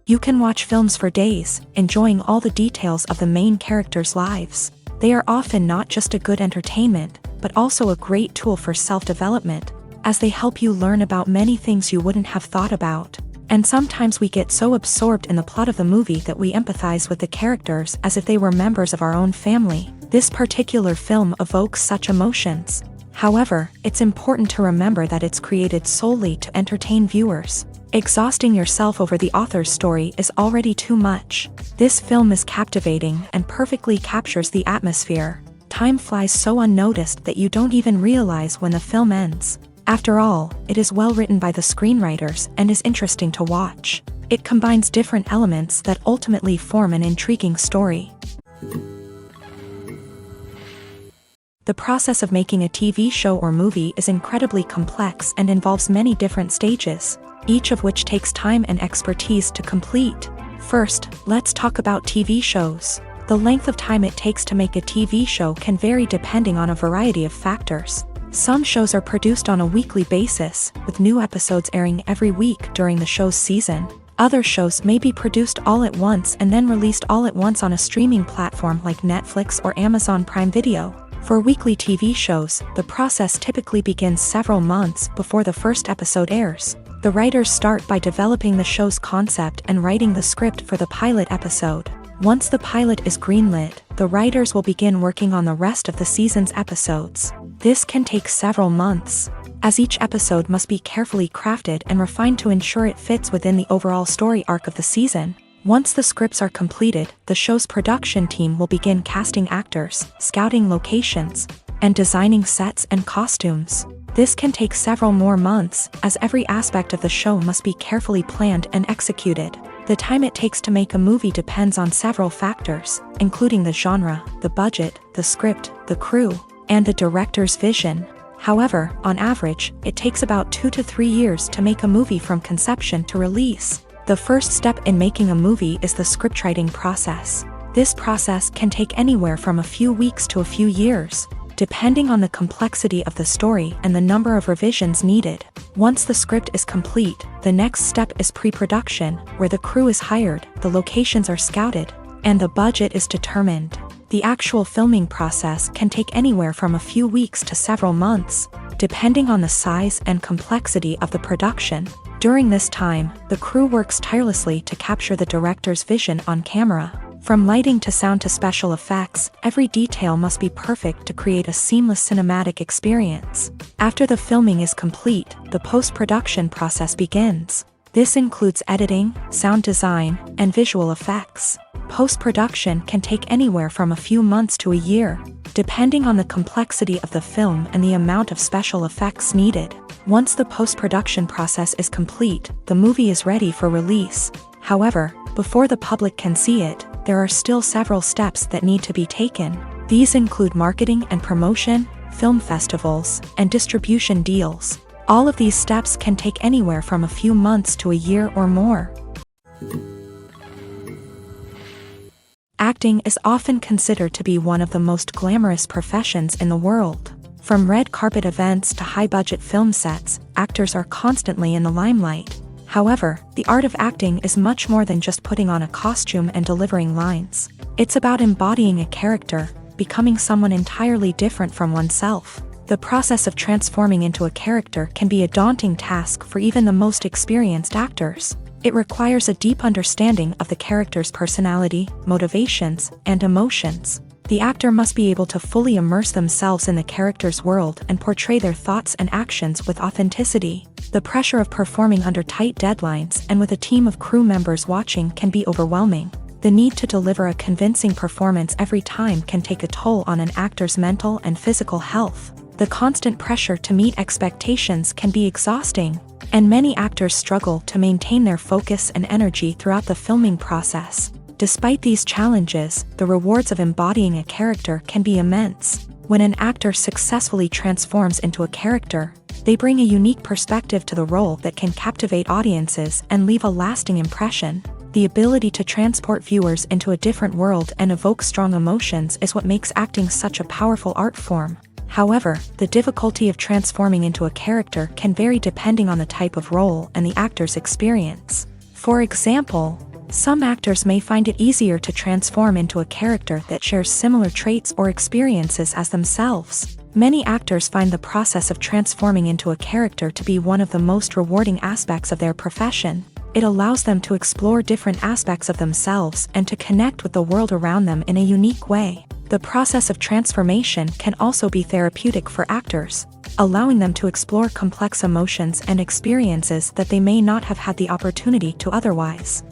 You can watch films for days, enjoying all the details of the main characters' lives. They are often not just a good entertainment, but also a great tool for self-development, as they help you learn about many things you wouldn't have thought about. And sometimes we get so absorbed in the plot of the movie that we empathize with the characters as if they were members of our own family. This particular film evokes such emotions. However, it's important to remember that it's created solely to entertain viewers. Exhausting yourself over the author's story is already too much. This film is captivating and perfectly captures the atmosphere. Time flies so unnoticed that you don't even realize when the film ends. After all, it is well written by the screenwriters and is interesting to watch. It combines different elements that ultimately form an intriguing story. The process of making a TV show or movie is incredibly complex and involves many different stages, each of which takes time and expertise to complete. First, let's talk about TV shows. The length of time it takes to make a TV show can vary depending on a variety of factors. Some shows are produced on a weekly basis, with new episodes airing every week during the show's season. Other shows may be produced all at once and then released all at once on a streaming platform like Netflix or Amazon Prime Video. For weekly TV shows, the process typically begins several months before the first episode airs. The writers start by developing the show's concept and writing the script for the pilot episode. Once the pilot is greenlit, the writers will begin working on the rest of the season's episodes. This can take several months, as each episode must be carefully crafted and refined to ensure it fits within the overall story arc of the season. Once the scripts are completed, the show's production team will begin casting actors, scouting locations, and designing sets and costumes. This can take several more months, as every aspect of the show must be carefully planned and executed. The time it takes to make a movie depends on several factors, including the genre, the budget, the script, the crew, and the director's vision. However, on average, it takes about 2 to 3 years to make a movie from conception to release. The first step in making a movie is the scriptwriting process. This process can take anywhere from a few weeks to a few years, depending on the complexity of the story and the number of revisions needed. Once the script is complete, the next step is pre-production, where the crew is hired, the locations are scouted, and the budget is determined. The actual filming process can take anywhere from a few weeks to several months, depending on the size and complexity of the production. During this time, the crew works tirelessly to capture the director's vision on camera. From lighting to sound to special effects, every detail must be perfect to create a seamless cinematic experience. After the filming is complete, the post-production process begins. This includes editing, sound design, and visual effects. Post-production can take anywhere from a few months to a year, depending on the complexity of the film and the amount of special effects needed. Once the post-production process is complete, the movie is ready for release. However, before the public can see it, there are still several steps that need to be taken. These include marketing and promotion, film festivals, and distribution deals. All of these steps can take anywhere from a few months to a year or more. Acting is often considered to be one of the most glamorous professions in the world. From red carpet events to high-budget film sets, actors are constantly in the limelight. However, the art of acting is much more than just putting on a costume and delivering lines. It's about embodying a character, becoming someone entirely different from oneself. The process of transforming into a character can be a daunting task for even the most experienced actors. It requires a deep understanding of the character's personality, motivations, and emotions. The actor must be able to fully immerse themselves in the character's world and portray their thoughts and actions with authenticity. The pressure of performing under tight deadlines and with a team of crew members watching can be overwhelming. The need to deliver a convincing performance every time can take a toll on an actor's mental and physical health. The constant pressure to meet expectations can be exhausting, and many actors struggle to maintain their focus and energy throughout the filming process. Despite these challenges, the rewards of embodying a character can be immense. When an actor successfully transforms into a character, they bring a unique perspective to the role that can captivate audiences and leave a lasting impression. The ability to transport viewers into a different world and evoke strong emotions is what makes acting such a powerful art form. However, the difficulty of transforming into a character can vary depending on the type of role and the actor's experience. For example, Some actors may find it easier to transform into a character that shares similar traits or experiences as themselves. Many actors find the process of transforming into a character to be one of the most rewarding aspects of their profession. It allows them to explore different aspects of themselves and to connect with the world around them in a unique way. The process of transformation can also be therapeutic for actors, allowing them to explore complex emotions and experiences that they may not have had the opportunity to otherwise.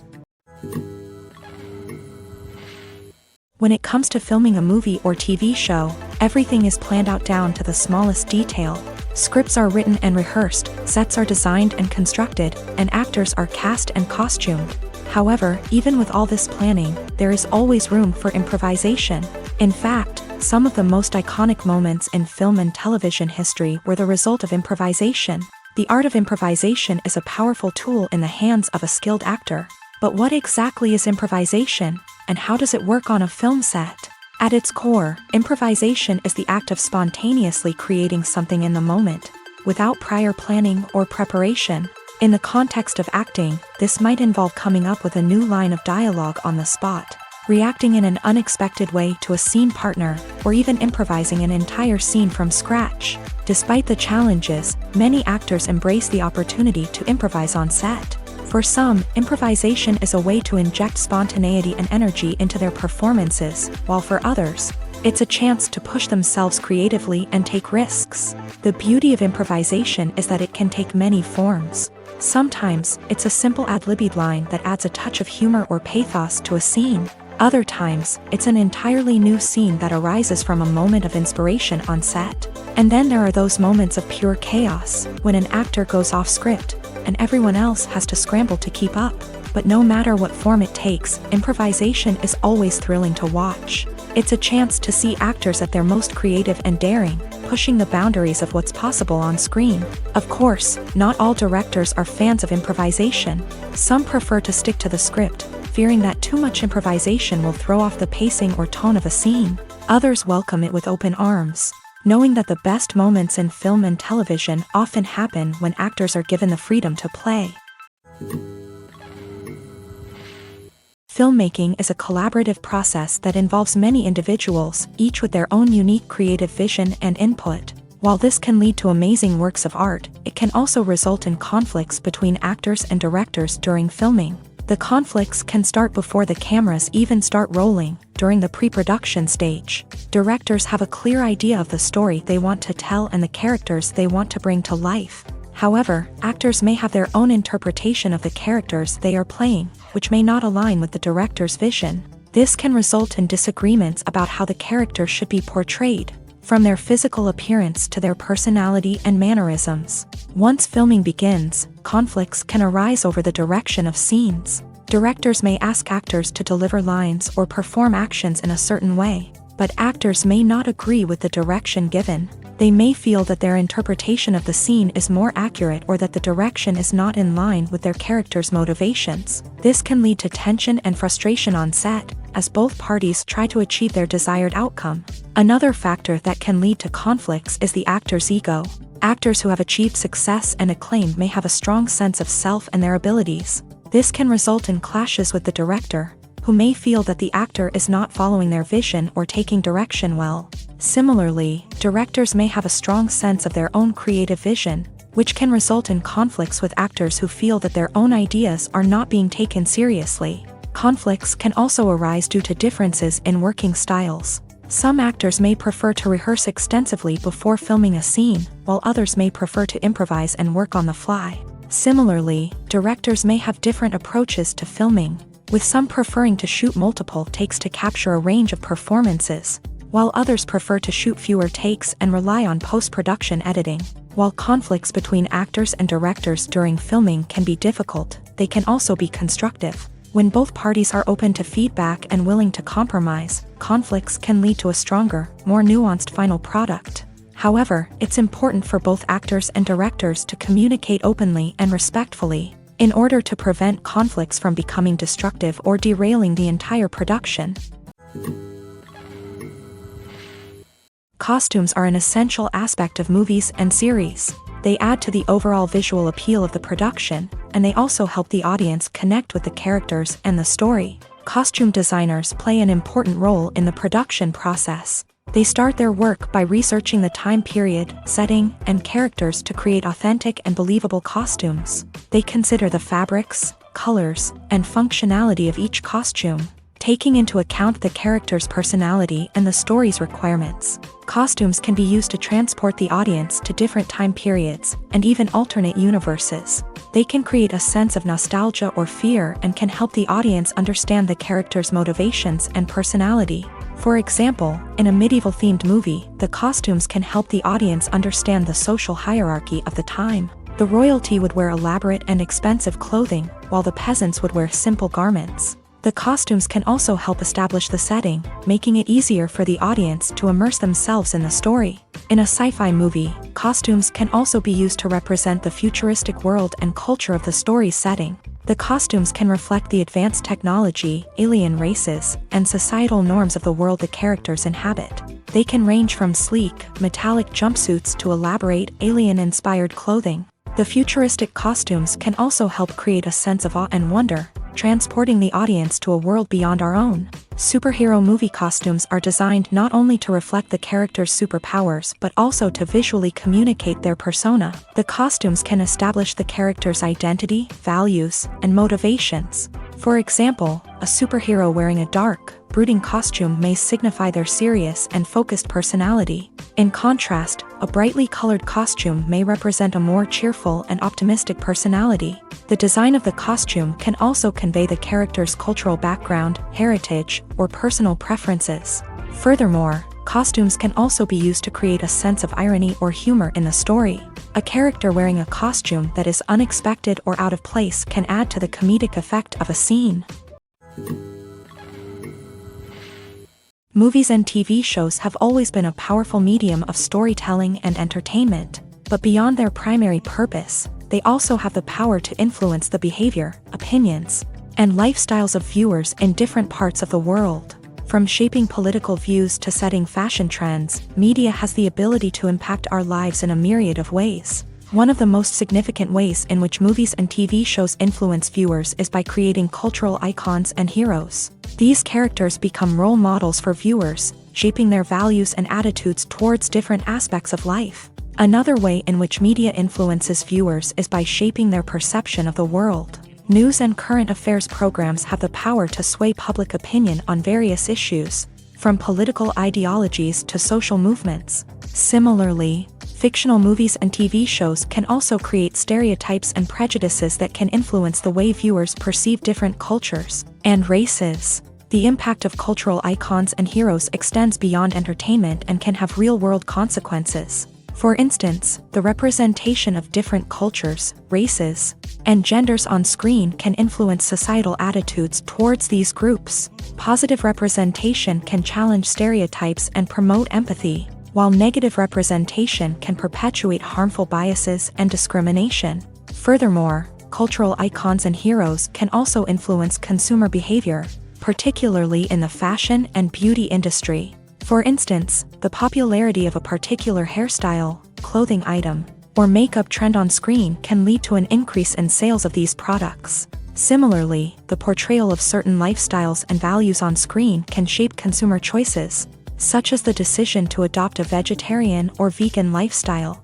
When it comes to filming a movie or TV show, everything is planned out down to the smallest detail. Scripts are written and rehearsed, sets are designed and constructed, and actors are cast and costumed. However, even with all this planning, there is always room for improvisation. In fact, some of the most iconic moments in film and television history were the result of improvisation. The art of improvisation is a powerful tool in the hands of a skilled actor. But what exactly is improvisation, and how does it work on a film set? At its core, improvisation is the act of spontaneously creating something in the moment, without prior planning or preparation. In the context of acting, this might involve coming up with a new line of dialogue on the spot, reacting in an unexpected way to a scene partner, or even improvising an entire scene from scratch. Despite the challenges, many actors embrace the opportunity to improvise on set. For some, improvisation is a way to inject spontaneity and energy into their performances, while for others, it's a chance to push themselves creatively and take risks. The beauty of improvisation is that it can take many forms. Sometimes, it's a simple ad-libbed line that adds a touch of humor or pathos to a scene. Other times, it's an entirely new scene that arises from a moment of inspiration on set. And then there are those moments of pure chaos, when an actor goes off script, and everyone else has to scramble to keep up. But no matter what form it takes, improvisation is always thrilling to watch. It's a chance to see actors at their most creative and daring, pushing the boundaries of what's possible on screen. Of course, not all directors are fans of improvisation. Some prefer to stick to the script, fearing that too much improvisation will throw off the pacing or tone of a scene. Others welcome it with open arms, knowing that the best moments in film and television often happen when actors are given the freedom to play. Filmmaking is a collaborative process that involves many individuals, each with their own unique creative vision and input. While this can lead to amazing works of art, it can also result in conflicts between actors and directors during filming. The conflicts can start before the cameras even start rolling, during the pre-production stage. Directors have a clear idea of the story they want to tell and the characters they want to bring to life. However, actors may have their own interpretation of the characters they are playing, which may not align with the director's vision. This can result in disagreements about how the character should be portrayed, from their physical appearance to their personality and mannerisms. Once filming begins, conflicts can arise over the direction of scenes. Directors may ask actors to deliver lines or perform actions in a certain way, but actors may not agree with the direction given. They may feel that their interpretation of the scene is more accurate or that the direction is not in line with their character's motivations. This can lead to tension and frustration on set, as both parties try to achieve their desired outcome. Another factor that can lead to conflicts is the actor's ego. Actors who have achieved success and acclaim may have a strong sense of self and their abilities. This can result in clashes with the director, who may feel that the actor is not following their vision or taking direction well. Similarly, directors may have a strong sense of their own creative vision, which can result in conflicts with actors who feel that their own ideas are not being taken seriously. Conflicts can also arise due to differences in working styles. Some actors may prefer to rehearse extensively before filming a scene, while others may prefer to improvise and work on the fly. Similarly, directors may have different approaches to filming, with some preferring to shoot multiple takes to capture a range of performances, while others prefer to shoot fewer takes and rely on post-production editing. While conflicts between actors and directors during filming can be difficult, they can also be constructive. When both parties are open to feedback and willing to compromise, conflicts can lead to a stronger, more nuanced final product. However, it's important for both actors and directors to communicate openly and respectfully, in order to prevent conflicts from becoming destructive or derailing the entire production. Costumes are an essential aspect of movies and series. They add to the overall visual appeal of the production, and they also help the audience connect with the characters and the story. Costume designers play an important role in the production process. They start their work by researching the time period, setting, and characters to create authentic and believable costumes. They consider the fabrics, colors, and functionality of each costume, taking into account the character's personality and the story's requirements. Costumes can be used to transport the audience to different time periods and even alternate universes. They can create a sense of nostalgia or fear and can help the audience understand the character's motivations and personality. For example, in a medieval-themed movie, the costumes can help the audience understand the social hierarchy of the time. The royalty would wear elaborate and expensive clothing, while the peasants would wear simple garments. The costumes can also help establish the setting, making it easier for the audience to immerse themselves in the story. In a sci-fi movie, costumes can also be used to represent the futuristic world and culture of the story's setting. The costumes can reflect the advanced technology, alien races, and societal norms of the world the characters inhabit. They can range from sleek, metallic jumpsuits to elaborate, alien-inspired clothing. The futuristic costumes can also help create a sense of awe and wonder, transporting the audience to a world beyond our own. Superhero movie costumes are designed not only to reflect the character's superpowers but also to visually communicate their persona. The costumes can establish the character's identity, values, and motivations. For example, a superhero wearing a dark, brooding costume may signify their serious and focused personality. In contrast, a brightly colored costume may represent a more cheerful and optimistic personality. The design of the costume can also convey the character's cultural background, heritage, or personal preferences. Furthermore, costumes can also be used to create a sense of irony or humor in the story. A character wearing a costume that is unexpected or out of place can add to the comedic effect of a scene. Movies and TV shows have always been a powerful medium of storytelling and entertainment, but beyond their primary purpose, they also have the power to influence the behavior, opinions, and lifestyles of viewers in different parts of the world. From shaping political views to setting fashion trends, media has the ability to impact our lives in a myriad of ways. One of the most significant ways in which movies and TV shows influence viewers is by creating cultural icons and heroes. These characters become role models for viewers, shaping their values and attitudes towards different aspects of life. Another way in which media influences viewers is by shaping their perception of the world. News and current affairs programs have the power to sway public opinion on various issues, from political ideologies to social movements. Similarly, fictional movies and TV shows can also create stereotypes and prejudices that can influence the way viewers perceive different cultures and races. The impact of cultural icons and heroes extends beyond entertainment and can have real-world consequences. For instance, the representation of different cultures, races, and genders on screen can influence societal attitudes towards these groups. Positive representation can challenge stereotypes and promote empathy, while negative representation can perpetuate harmful biases and discrimination. Furthermore, cultural icons and heroes can also influence consumer behavior, particularly in the fashion and beauty industry. For instance, the popularity of a particular hairstyle, clothing item, or makeup trend on screen can lead to an increase in sales of these products. Similarly, the portrayal of certain lifestyles and values on screen can shape consumer choices, such as the decision to adopt a vegetarian or vegan lifestyle.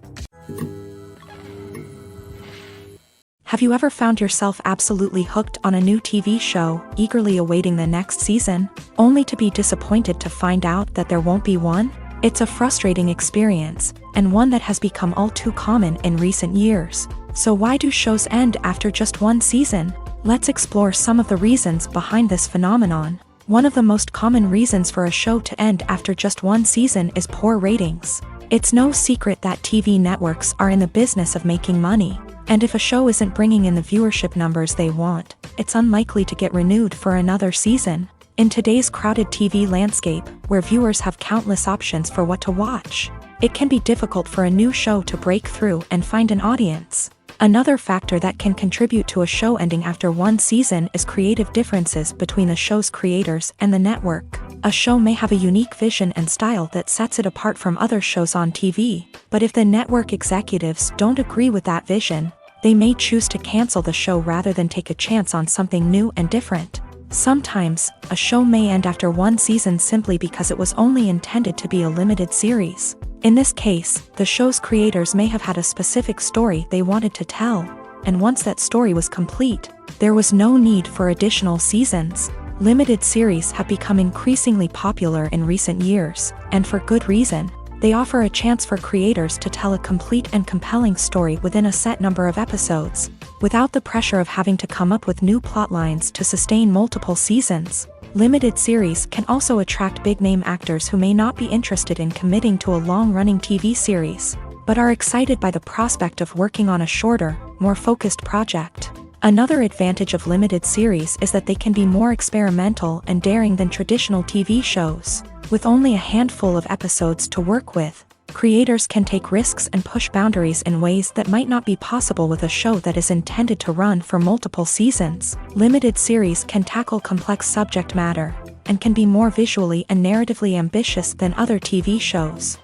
Have you ever found yourself absolutely hooked on a new TV show, eagerly awaiting the next season, only to be disappointed to find out that there won't be one? It's a frustrating experience, and one that has become all too common in recent years. So why do shows end after just one season? Let's explore some of the reasons behind this phenomenon. One of the most common reasons for a show to end after just one season is poor ratings. It's no secret that TV networks are in the business of making money. And if a show isn't bringing in the viewership numbers they want, it's unlikely to get renewed for another season. In today's crowded TV landscape, where viewers have countless options for what to watch, it can be difficult for a new show to break through and find an audience. Another factor that can contribute to a show ending after one season is creative differences between the show's creators and the network. A show may have a unique vision and style that sets it apart from other shows on TV, but if the network executives don't agree with that vision, they may choose to cancel the show rather than take a chance on something new and different. Sometimes, a show may end after one season simply because it was only intended to be a limited series. In this case, the show's creators may have had a specific story they wanted to tell, and once that story was complete, there was no need for additional seasons. Limited series have become increasingly popular in recent years, and for good reason. They offer a chance for creators to tell a complete and compelling story within a set number of episodes, without the pressure of having to come up with new plotlines to sustain multiple seasons. Limited series can also attract big-name actors who may not be interested in committing to a long-running TV series, but are excited by the prospect of working on a shorter, more focused project. Another advantage of limited series is that they can be more experimental and daring than traditional TV shows. With only a handful of episodes to work with, creators can take risks and push boundaries in ways that might not be possible with a show that is intended to run for multiple seasons. Limited series can tackle complex subject matter, and can be more visually and narratively ambitious than other TV shows.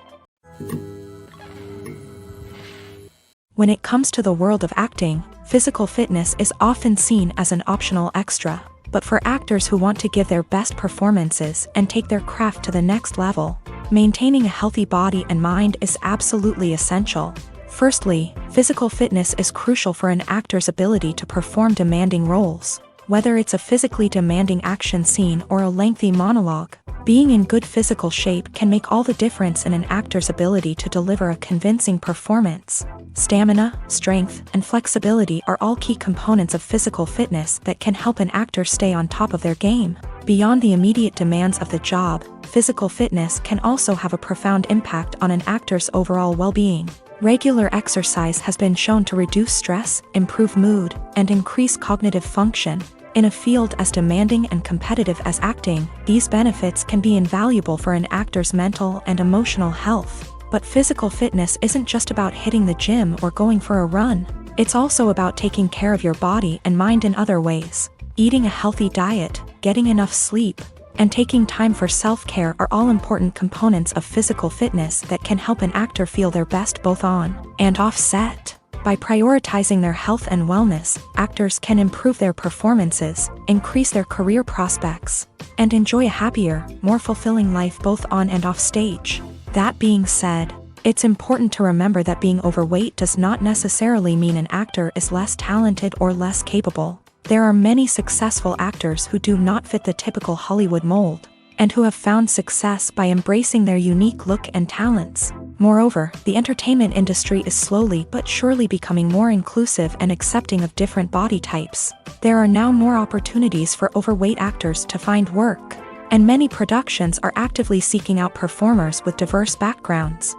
When it comes to the world of acting, physical fitness is often seen as an optional extra. But for actors who want to give their best performances and take their craft to the next level, maintaining a healthy body and mind is absolutely essential. Firstly, physical fitness is crucial for an actor's ability to perform demanding roles. Whether it's a physically demanding action scene or a lengthy monologue, being in good physical shape can make all the difference in an actor's ability to deliver a convincing performance. Stamina, strength, and flexibility are all key components of physical fitness that can help an actor stay on top of their game. Beyond the immediate demands of the job, physical fitness can also have a profound impact on an actor's overall well-being. Regular exercise has been shown to reduce stress, improve mood, and increase cognitive function. In a field as demanding and competitive as acting, these benefits can be invaluable for an actor's mental and emotional health. But physical fitness isn't just about hitting the gym or going for a run. It's also about taking care of your body and mind in other ways. Eating a healthy diet, getting enough sleep, and taking time for self-care are all important components of physical fitness that can help an actor feel their best both on and off set. By prioritizing their health and wellness, actors can improve their performances, increase their career prospects, and enjoy a happier, more fulfilling life both on and off stage. That being said, it's important to remember that being overweight does not necessarily mean an actor is less talented or less capable. There are many successful actors who do not fit the typical Hollywood mold, and who have found success by embracing their unique look and talents. Moreover, the entertainment industry is slowly but surely becoming more inclusive and accepting of different body types. There are now more opportunities for overweight actors to find work, and many productions are actively seeking out performers with diverse backgrounds.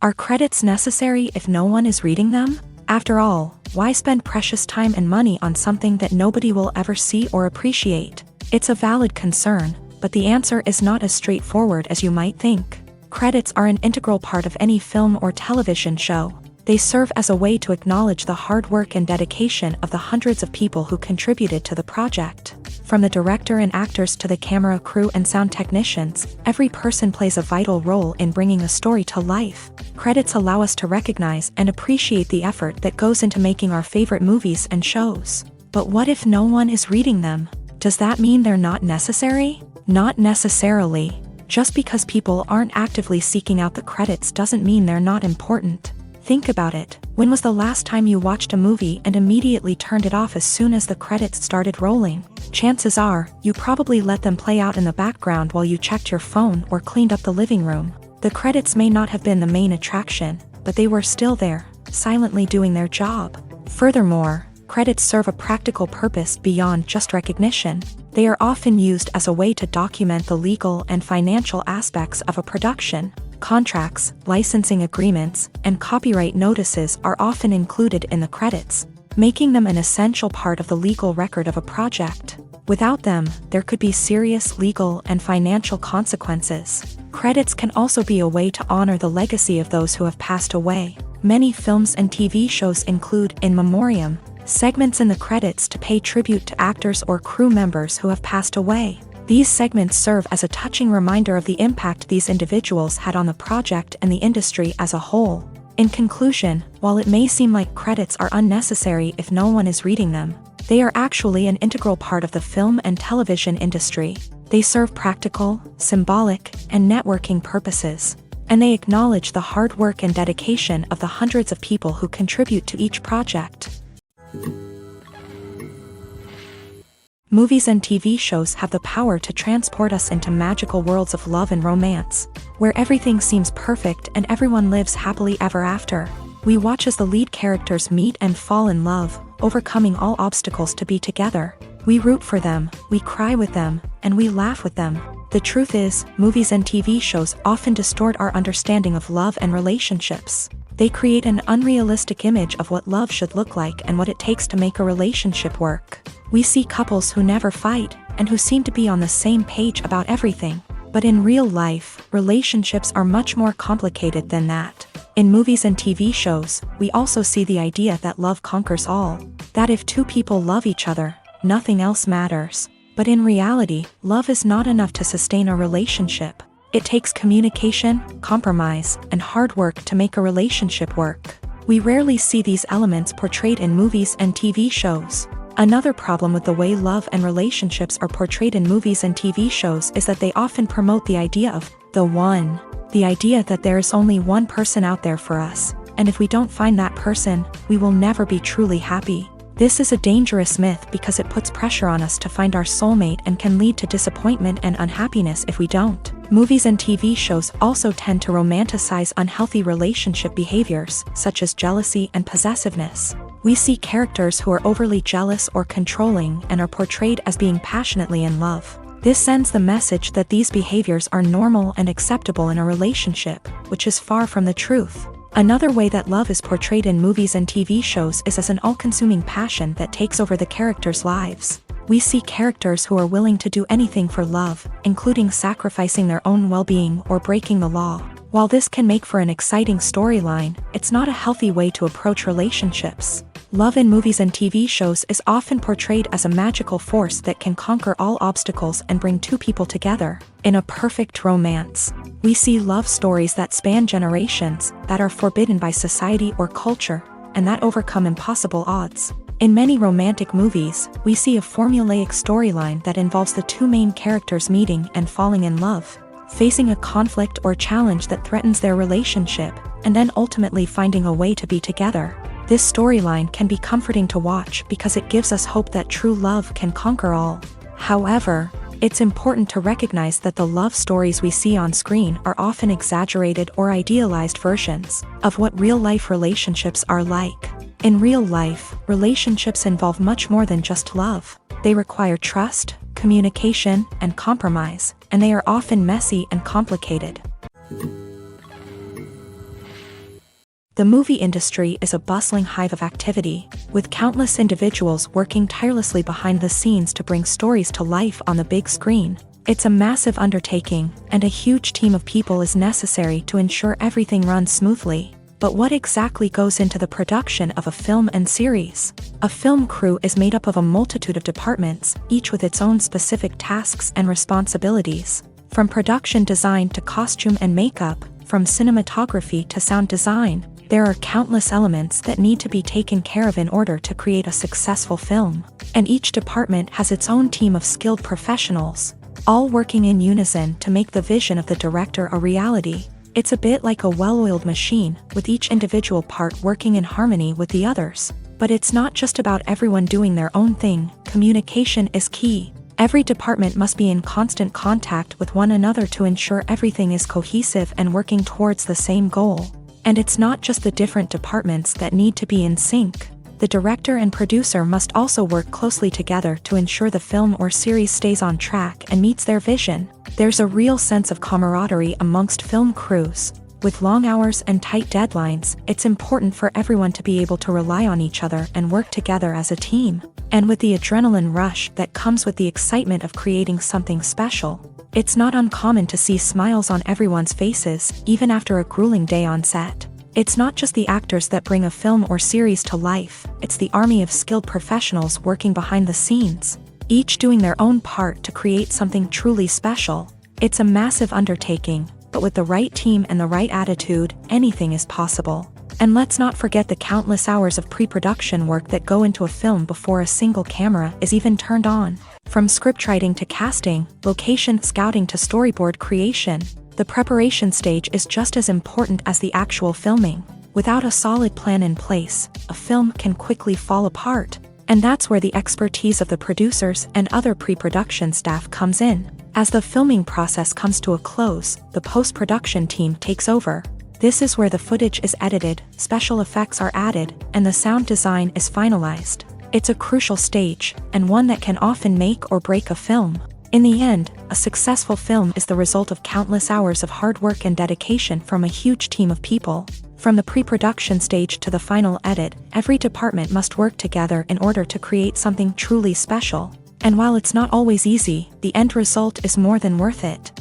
Are credits necessary if no one is reading them? After all, why spend precious time and money on something that nobody will ever see or appreciate? It's a valid concern, but the answer is not as straightforward as you might think. Credits are an integral part of any film or television show. They serve as a way to acknowledge the hard work and dedication of the hundreds of people who contributed to the project. From the director and actors to the camera crew and sound technicians, every person plays a vital role in bringing a story to life. Credits allow us to recognize and appreciate the effort that goes into making our favorite movies and shows. But what if no one is reading them? Does that mean they're not necessary? Not necessarily. Just because people aren't actively seeking out the credits doesn't mean they're not important. Think about it. When was the last time you watched a movie and immediately turned it off as soon as the credits started rolling? Chances are, you probably let them play out in the background while you checked your phone or cleaned up the living room. The credits may not have been the main attraction, but they were still there, silently doing their job. Furthermore, credits serve a practical purpose beyond just recognition. They are often used as a way to document the legal and financial aspects of a production. Contracts, licensing agreements, and copyright notices are often included in the credits, making them an essential part of the legal record of a project. Without them, there could be serious legal and financial consequences. Credits can also be a way to honor the legacy of those who have passed away. Many films and TV shows include in memoriam Segments in the credits to pay tribute to actors or crew members who have passed away. These segments serve as a touching reminder of the impact these individuals had on the project and the industry as a whole. In conclusion, while it may seem like credits are unnecessary if no one is reading them, they are actually an integral part of the film and television industry. They serve practical, symbolic, and networking purposes, and they acknowledge the hard work and dedication of the hundreds of people who contribute to each project. Movies and TV shows have the power to transport us into magical worlds of love and romance, where everything seems perfect and everyone lives happily ever after. We watch as the lead characters meet and fall in love, overcoming all obstacles to be together. We root for them, we cry with them, and we laugh with them. The truth is, movies and TV shows often distort our understanding of love and relationships. They create an unrealistic image of what love should look like and what it takes to make a relationship work. We see couples who never fight, and who seem to be on the same page about everything. But in real life, relationships are much more complicated than that. In movies and TV shows, we also see the idea that love conquers all. That if two people love each other, nothing else matters. But in reality, love is not enough to sustain a relationship. It takes communication, compromise, and hard work to make a relationship work. We rarely see these elements portrayed in movies and TV shows. Another problem with the way love and relationships are portrayed in movies and TV shows is that they often promote the idea of the one. The idea that there is only one person out there for us, and if we don't find that person, we will never be truly happy. This is a dangerous myth because it puts pressure on us to find our soulmate and can lead to disappointment and unhappiness if we don't. Movies and TV shows also tend to romanticize unhealthy relationship behaviors, such as jealousy and possessiveness. We see characters who are overly jealous or controlling and are portrayed as being passionately in love. This sends the message that these behaviors are normal and acceptable in a relationship, which is far from the truth. Another way that love is portrayed in movies and TV shows is as an all-consuming passion that takes over the characters' lives. We see characters who are willing to do anything for love, including sacrificing their own well-being or breaking the law. While this can make for an exciting storyline, it's not a healthy way to approach relationships. Love in movies and TV shows is often portrayed as a magical force that can conquer all obstacles and bring two people together. In a perfect romance, we see love stories that span generations, that are forbidden by society or culture, and that overcome impossible odds. In many romantic movies, we see a formulaic storyline that involves the two main characters meeting and falling in love, facing a conflict or challenge that threatens their relationship, and then ultimately finding a way to be together. This storyline can be comforting to watch because it gives us hope that true love can conquer all. However, it's important to recognize that the love stories we see on screen are often exaggerated or idealized versions of what real-life relationships are like. In real life, relationships involve much more than just love. They require trust, communication, and compromise, and they are often messy and complicated. The movie industry is a bustling hive of activity, with countless individuals working tirelessly behind the scenes to bring stories to life on the big screen. It's a massive undertaking, and a huge team of people is necessary to ensure everything runs smoothly. But what exactly goes into the production of a film and series? A film crew is made up of a multitude of departments, each with its own specific tasks and responsibilities. From production design to costume and makeup, from cinematography to sound design, there are countless elements that need to be taken care of in order to create a successful film. And each department has its own team of skilled professionals, all working in unison to make the vision of the director a reality. It's a bit like a well-oiled machine, with each individual part working in harmony with the others. But it's not just about everyone doing their own thing. Communication is key. Every department must be in constant contact with one another to ensure everything is cohesive and working towards the same goal. And it's not just the different departments that need to be in sync. The director and producer must also work closely together to ensure the film or series stays on track and meets their vision. There's a real sense of camaraderie amongst film crews. With long hours and tight deadlines, it's important for everyone to be able to rely on each other and work together as a team. And with the adrenaline rush that comes with the excitement of creating something special, it's not uncommon to see smiles on everyone's faces, even after a grueling day on set. It's not just the actors that bring a film or series to life, it's the army of skilled professionals working behind the scenes, each doing their own part to create something truly special. It's a massive undertaking, but with the right team and the right attitude, anything is possible. And let's not forget the countless hours of pre-production work that go into a film before a single camera is even turned on. From scriptwriting to casting, location scouting to storyboard creation, the preparation stage is just as important as the actual filming. Without a solid plan in place, a film can quickly fall apart. And that's where the expertise of the producers and other pre-production staff comes in. As the filming process comes to a close, the post-production team takes over. This is where the footage is edited, special effects are added, and the sound design is finalized. It's a crucial stage, and one that can often make or break a film. In the end, a successful film is the result of countless hours of hard work and dedication from a huge team of people. From the pre-production stage to the final edit, every department must work together in order to create something truly special. And while it's not always easy, the end result is more than worth it.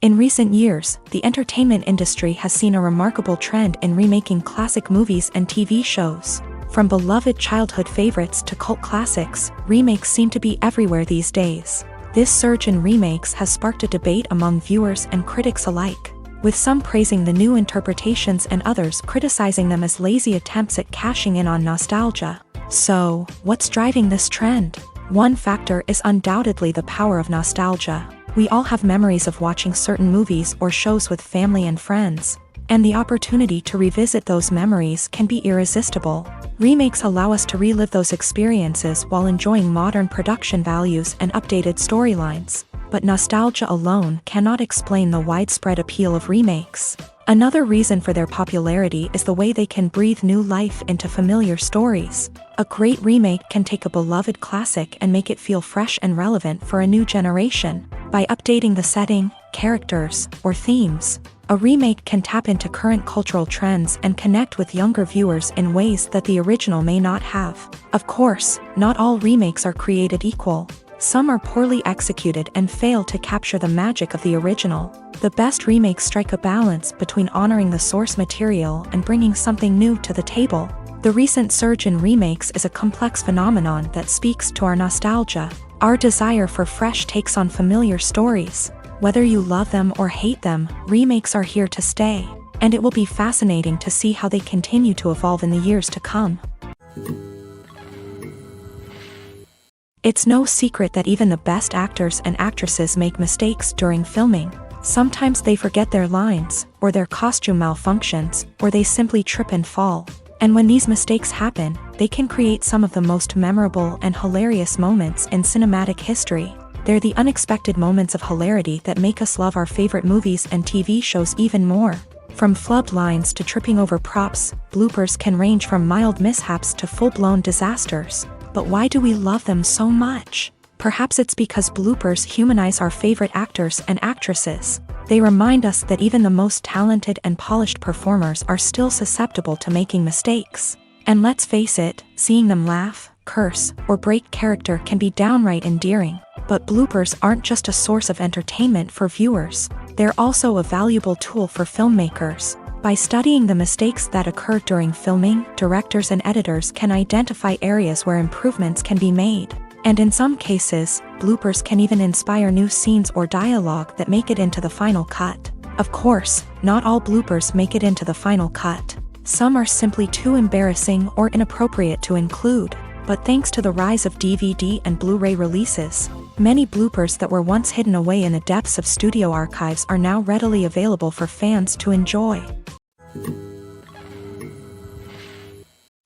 In recent years, the entertainment industry has seen a remarkable trend in remaking classic movies and TV shows. From beloved childhood favorites to cult classics, remakes seem to be everywhere these days. This surge in remakes has sparked a debate among viewers and critics alike, with some praising the new interpretations and others criticizing them as lazy attempts at cashing in on nostalgia. So, what's driving this trend? One factor is undoubtedly the power of nostalgia. We all have memories of watching certain movies or shows with family and friends, and the opportunity to revisit those memories can be irresistible. Remakes allow us to relive those experiences while enjoying modern production values and updated storylines. But nostalgia alone cannot explain the widespread appeal of remakes. Another reason for their popularity is the way they can breathe new life into familiar stories. A great remake can take a beloved classic and make it feel fresh and relevant for a new generation. By updating the setting, characters, or themes, a remake can tap into current cultural trends and connect with younger viewers in ways that the original may not have. Of course, not all remakes are created equal. Some are poorly executed and fail to capture the magic of the original. The best remakes strike a balance between honoring the source material and bringing something new to the table. The recent surge in remakes is a complex phenomenon that speaks to our nostalgia, our desire for fresh takes on familiar stories. Whether you love them or hate them, remakes are here to stay, and it will be fascinating to see how they continue to evolve in the years to come. It's no secret that even the best actors and actresses make mistakes during filming. Sometimes they forget their lines, or their costume malfunctions, or they simply trip and fall. And when these mistakes happen, they can create some of the most memorable and hilarious moments in cinematic history. They're the unexpected moments of hilarity that make us love our favorite movies and TV shows even more. From flubbed lines to tripping over props, bloopers can range from mild mishaps to full-blown disasters. But why do we love them so much? Perhaps it's because bloopers humanize our favorite actors and actresses. They remind us that even the most talented and polished performers are still susceptible to making mistakes. And let's face it, seeing them laugh, curse, or break character can be downright endearing. But bloopers aren't just a source of entertainment for viewers. They're also a valuable tool for filmmakers. By studying the mistakes that occur during filming, directors and editors can identify areas where improvements can be made. And in some cases, bloopers can even inspire new scenes or dialogue that make it into the final cut. Of course, not all bloopers make it into the final cut. Some are simply too embarrassing or inappropriate to include. But thanks to the rise of DVD and Blu-ray releases, many bloopers that were once hidden away in the depths of studio archives are now readily available for fans to enjoy.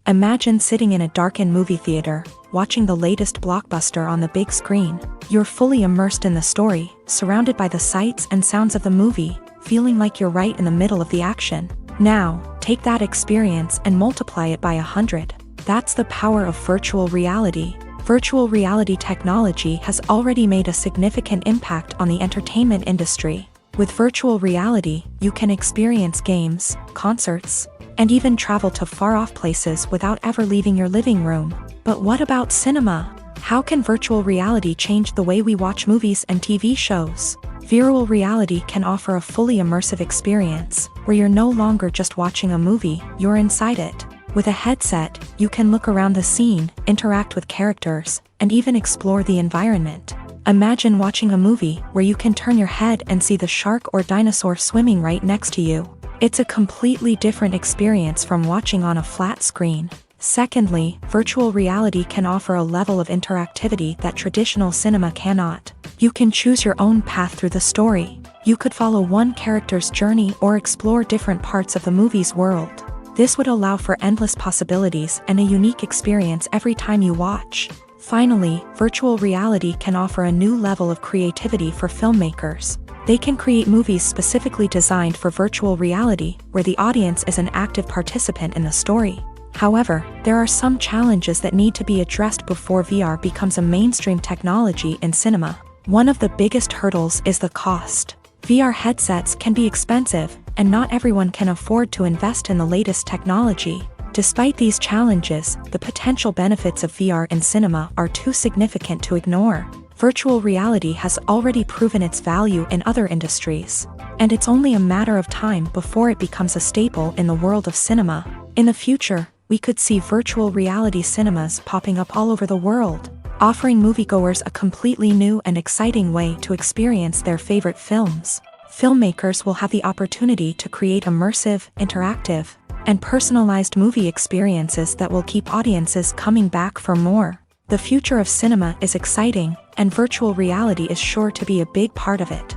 Imagine sitting in a darkened movie theater, watching the latest blockbuster on the big screen. You're fully immersed in the story, surrounded by the sights and sounds of the movie, feeling like you're right in the middle of the action. Now, take that experience and multiply it by 100. That's the power of virtual reality. Virtual reality technology has already made a significant impact on the entertainment industry. With virtual reality, you can experience games, concerts, and even travel to far-off places without ever leaving your living room. But what about cinema? How can virtual reality change the way we watch movies and TV shows? Virtual reality can offer a fully immersive experience, where you're no longer just watching a movie, you're inside it. With a headset, you can look around the scene, interact with characters, and even explore the environment. Imagine watching a movie where you can turn your head and see the shark or dinosaur swimming right next to you. It's a completely different experience from watching on a flat screen. Secondly, virtual reality can offer a level of interactivity that traditional cinema cannot. You can choose your own path through the story. You could follow one character's journey or explore different parts of the movie's world. This would allow for endless possibilities and a unique experience every time you watch. Finally, virtual reality can offer a new level of creativity for filmmakers. They can create movies specifically designed for virtual reality, where the audience is an active participant in the story. However, there are some challenges that need to be addressed before VR becomes a mainstream technology in cinema. One of the biggest hurdles is the cost. VR headsets can be expensive, and not everyone can afford to invest in the latest technology. Despite these challenges, the potential benefits of VR in cinema are too significant to ignore. Virtual reality has already proven its value in other industries, and it's only a matter of time before it becomes a staple in the world of cinema. In the future, we could see virtual reality cinemas popping up all over the world, offering moviegoers a completely new and exciting way to experience their favorite films. Filmmakers will have the opportunity to create immersive, interactive, and personalized movie experiences that will keep audiences coming back for more. The future of cinema is exciting, and virtual reality is sure to be a big part of it.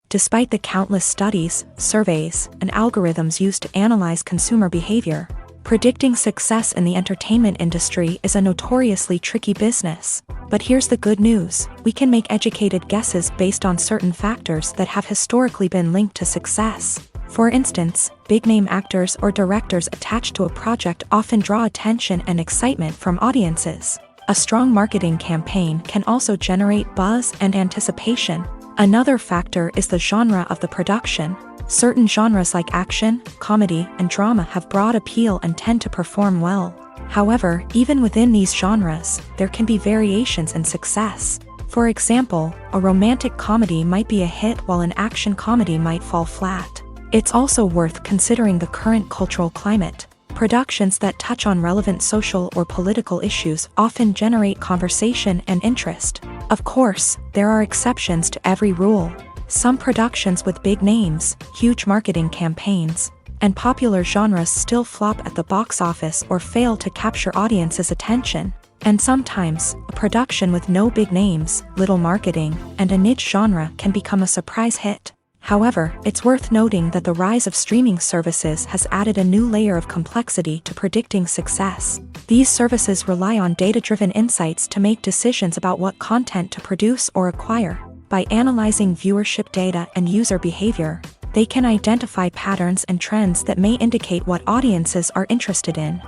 Despite the countless studies, surveys, and algorithms used to analyze consumer behavior, predicting success in the entertainment industry is a notoriously tricky business. But here's the good news: we can make educated guesses based on certain factors that have historically been linked to success. For instance, big-name actors or directors attached to a project often draw attention and excitement from audiences. A strong marketing campaign can also generate buzz and anticipation. Another factor is the genre of the production. Certain genres like action, comedy, and drama have broad appeal and tend to perform well. However, even within these genres, there can be variations in success. For example, a romantic comedy might be a hit while an action comedy might fall flat. It's also worth considering the current cultural climate. Productions that touch on relevant social or political issues often generate conversation and interest. Of course, there are exceptions to every rule. Some productions with big names, huge marketing campaigns, and popular genres still flop at the box office or fail to capture audiences' attention. And sometimes, a production with no big names, little marketing, and a niche genre can become a surprise hit. However, it's worth noting that the rise of streaming services has added a new layer of complexity to predicting success. These services rely on data-driven insights to make decisions about what content to produce or acquire. By analyzing viewership data and user behavior, they can identify patterns and trends that may indicate what audiences are interested in.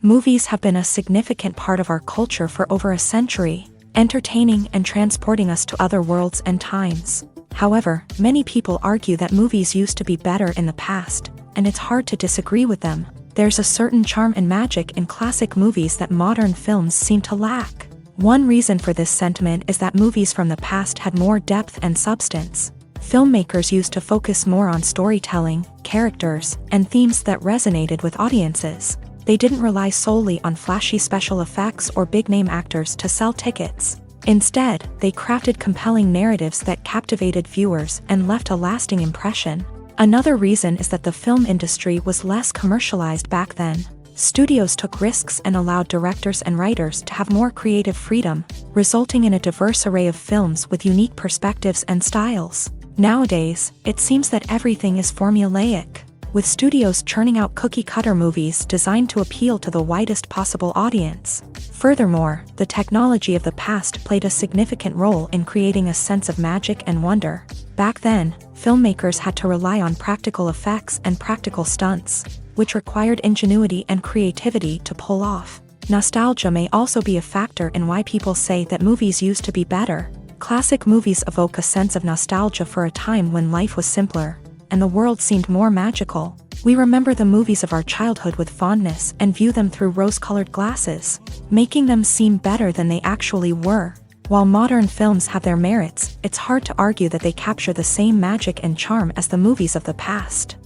Movies have been a significant part of our culture for over a century, entertaining and transporting us to other worlds and times. However, many people argue that movies used to be better in the past, and it's hard to disagree with them. There's a certain charm and magic in classic movies that modern films seem to lack. One reason for this sentiment is that movies from the past had more depth and substance. Filmmakers used to focus more on storytelling, characters, and themes that resonated with audiences. They didn't rely solely on flashy special effects or big-name actors to sell tickets. Instead, they crafted compelling narratives that captivated viewers and left a lasting impression. Another reason is that the film industry was less commercialized back then. Studios took risks and allowed directors and writers to have more creative freedom, resulting in a diverse array of films with unique perspectives and styles. Nowadays, it seems that everything is formulaic, with studios churning out cookie-cutter movies designed to appeal to the widest possible audience. Furthermore, the technology of the past played a significant role in creating a sense of magic and wonder. Back then, filmmakers had to rely on practical effects and practical stunts, which required ingenuity and creativity to pull off. Nostalgia may also be a factor in why people say that movies used to be better. Classic movies evoke a sense of nostalgia for a time when life was simpler, and the world seemed more magical. We remember the movies of our childhood with fondness and view them through rose-colored glasses, making them seem better than they actually were. While modern films have their merits, it's hard to argue that they capture the same magic and charm as the movies of the past.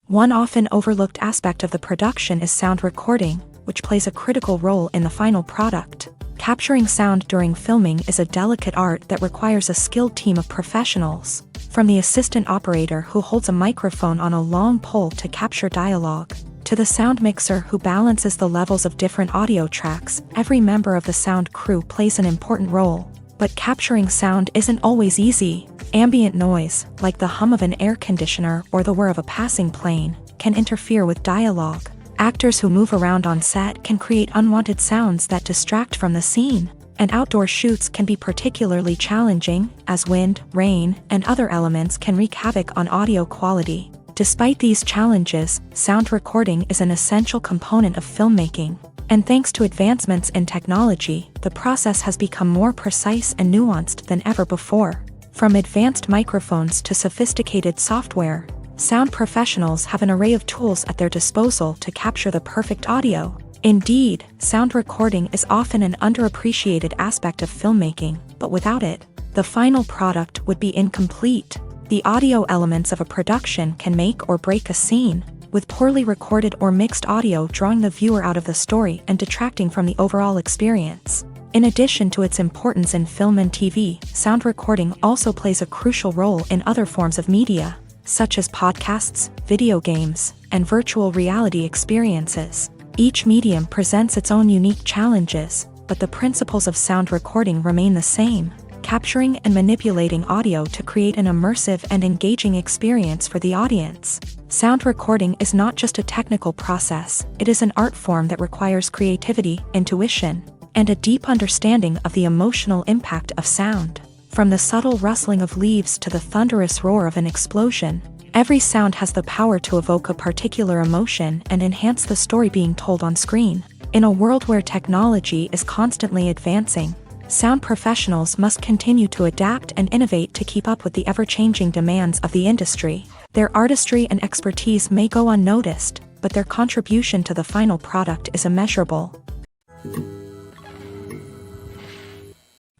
One often overlooked aspect of the production is sound recording, which plays a critical role in the final product. Capturing sound during filming is a delicate art that requires a skilled team of professionals, from the assistant operator who holds a microphone on a long pole to capture dialogue, to the sound mixer who balances the levels of different audio tracks. Every member of the sound crew plays an important role. But capturing sound isn't always easy. Ambient noise, like the hum of an air conditioner or the whir of a passing plane, can interfere with dialogue. Actors who move around on set can create unwanted sounds that distract from the scene. And outdoor shoots can be particularly challenging, as wind, rain, and other elements can wreak havoc on audio quality. Despite these challenges, sound recording is an essential component of filmmaking. And thanks to advancements in technology, the process has become more precise and nuanced than ever before. From advanced microphones to sophisticated software, sound professionals have an array of tools at their disposal to capture the perfect audio. Indeed, sound recording is often an underappreciated aspect of filmmaking, but without it, the final product would be incomplete. The audio elements of a production can make or break a scene, with poorly recorded or mixed audio drawing the viewer out of the story and detracting from the overall experience. In addition to its importance in film and TV, sound recording also plays a crucial role in other forms of media, such as podcasts, video games, and virtual reality experiences. Each medium presents its own unique challenges, but the principles of sound recording remain the same: capturing and manipulating audio to create an immersive and engaging experience for the audience. Sound recording is not just a technical process, it is an art form that requires creativity, intuition, and a deep understanding of the emotional impact of sound. From the subtle rustling of leaves to the thunderous roar of an explosion, every sound has the power to evoke a particular emotion and enhance the story being told on screen. In a world where technology is constantly advancing, sound professionals must continue to adapt and innovate to keep up with the ever-changing demands of the industry. Their artistry and expertise may go unnoticed, but their contribution to the final product is immeasurable.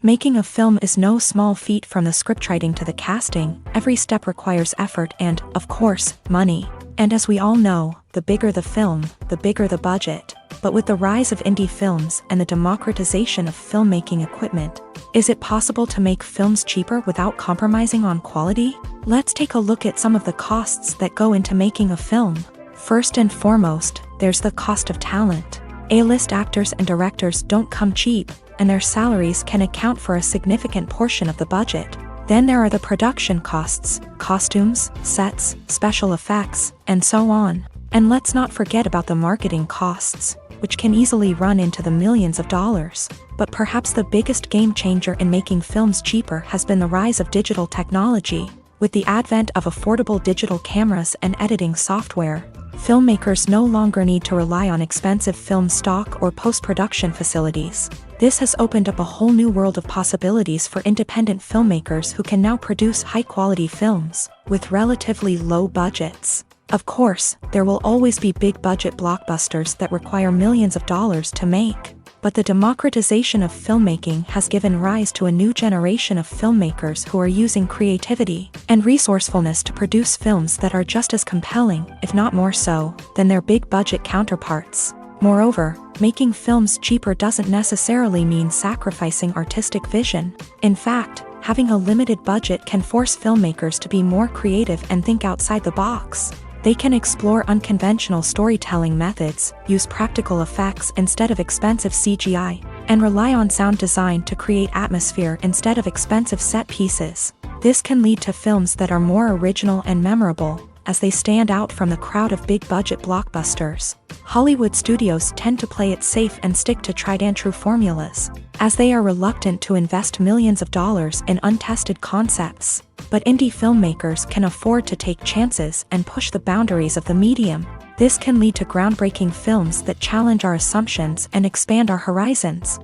Making a film is no small feat. From the scriptwriting to the casting, every step requires effort and, of course, money. And as we all know, the bigger the film, the bigger the budget. But with the rise of indie films and the democratization of filmmaking equipment, is it possible to make films cheaper without compromising on quality? Let's take a look at some of the costs that go into making a film. First and foremost, there's the cost of talent. A-list actors and directors don't come cheap, and their salaries can account for a significant portion of the budget. Then there are the production costs, costumes, sets, special effects, and so on. And let's not forget about the marketing costs, which can easily run into the millions of dollars. But perhaps the biggest game changer in making films cheaper has been the rise of digital technology. With the advent of affordable digital cameras and editing software, filmmakers no longer need to rely on expensive film stock or post-production facilities. This has opened up a whole new world of possibilities for independent filmmakers who can now produce high-quality films with relatively low budgets. Of course, there will always be big-budget blockbusters that require millions of dollars to make. But the democratization of filmmaking has given rise to a new generation of filmmakers who are using creativity and resourcefulness to produce films that are just as compelling, if not more so, than their big-budget counterparts. Moreover, making films cheaper doesn't necessarily mean sacrificing artistic vision. In fact, having a limited budget can force filmmakers to be more creative and think outside the box. They can explore unconventional storytelling methods, use practical effects instead of expensive CGI, and rely on sound design to create atmosphere instead of expensive set pieces. This can lead to films that are more original and memorable, as they stand out from the crowd of big-budget blockbusters. Hollywood studios tend to play it safe and stick to tried-and-true formulas, as they are reluctant to invest millions of dollars in untested concepts. But indie filmmakers can afford to take chances and push the boundaries of the medium. This can lead to groundbreaking films that challenge our assumptions and expand our horizons.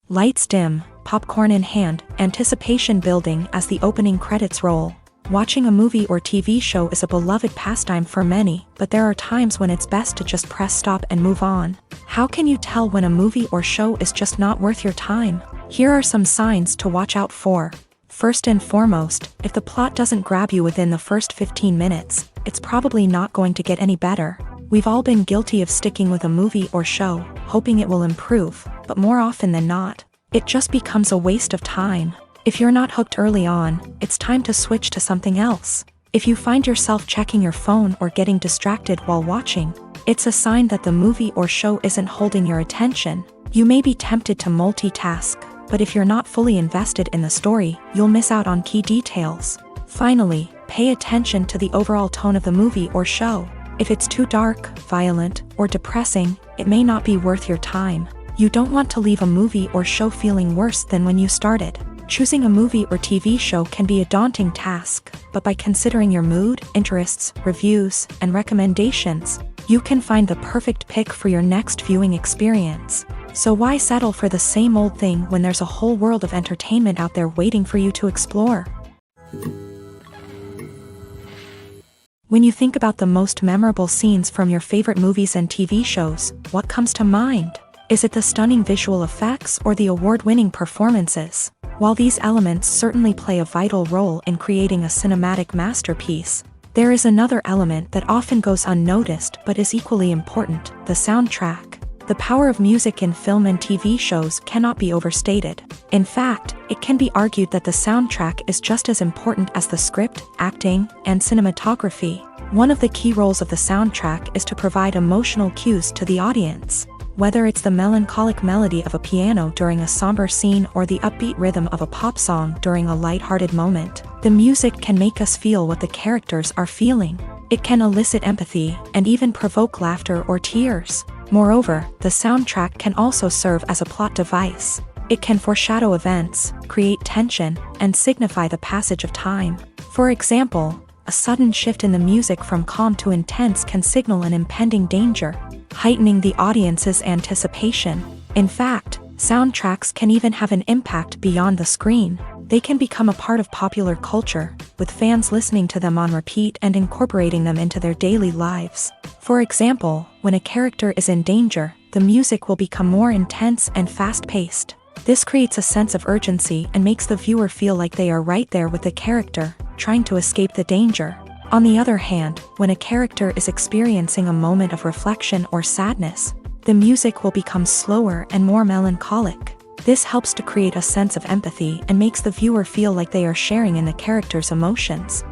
Lights dim, popcorn in hand, anticipation building as the opening credits roll. Watching a movie or TV show is a beloved pastime for many, but there are times when it's best to just press stop and move on. How can you tell when a movie or show is just not worth your time? Here are some signs to watch out for. First and foremost, if the plot doesn't grab you within the first 15 minutes, it's probably not going to get any better. We've all been guilty of sticking with a movie or show, hoping it will improve, but more often than not, it just becomes a waste of time. If you're not hooked early on, it's time to switch to something else. If you find yourself checking your phone or getting distracted while watching, it's a sign that the movie or show isn't holding your attention. You may be tempted to multitask, but if you're not fully invested in the story, you'll miss out on key details. Finally, pay attention to the overall tone of the movie or show. If it's too dark, violent, or depressing, it may not be worth your time. You don't want to leave a movie or show feeling worse than when you started. Choosing a movie or TV show can be a daunting task, but by considering your mood, interests, reviews, and recommendations, you can find the perfect pick for your next viewing experience. So why settle for the same old thing when there's a whole world of entertainment out there waiting for you to explore? When you think about the most memorable scenes from your favorite movies and TV shows, what comes to mind? Is it the stunning visual effects or the award-winning performances? While these elements certainly play a vital role in creating a cinematic masterpiece, there is another element that often goes unnoticed but is equally important: the soundtrack. The power of music in film and TV shows cannot be overstated. In fact, it can be argued that the soundtrack is just as important as the script, acting, and cinematography. One of the key roles of the soundtrack is to provide emotional cues to the audience. Whether it's the melancholic melody of a piano during a somber scene or the upbeat rhythm of a pop song during a lighthearted moment, the music can make us feel what the characters are feeling. It can elicit empathy and even provoke laughter or tears. Moreover, the soundtrack can also serve as a plot device. It can foreshadow events, create tension, and signify the passage of time. For example, a sudden shift in the music from calm to intense can signal an impending danger, heightening the audience's anticipation. In fact, soundtracks can even have an impact beyond the screen. They can become a part of popular culture, with fans listening to them on repeat and incorporating them into their daily lives. For example, when a character is in danger, the music will become more intense and fast-paced. This creates a sense of urgency and makes the viewer feel like they are right there with the character, trying to escape the danger. On the other hand, when a character is experiencing a moment of reflection or sadness, the music will become slower and more melancholic. This helps to create a sense of empathy and makes the viewer feel like they are sharing in the character's emotions.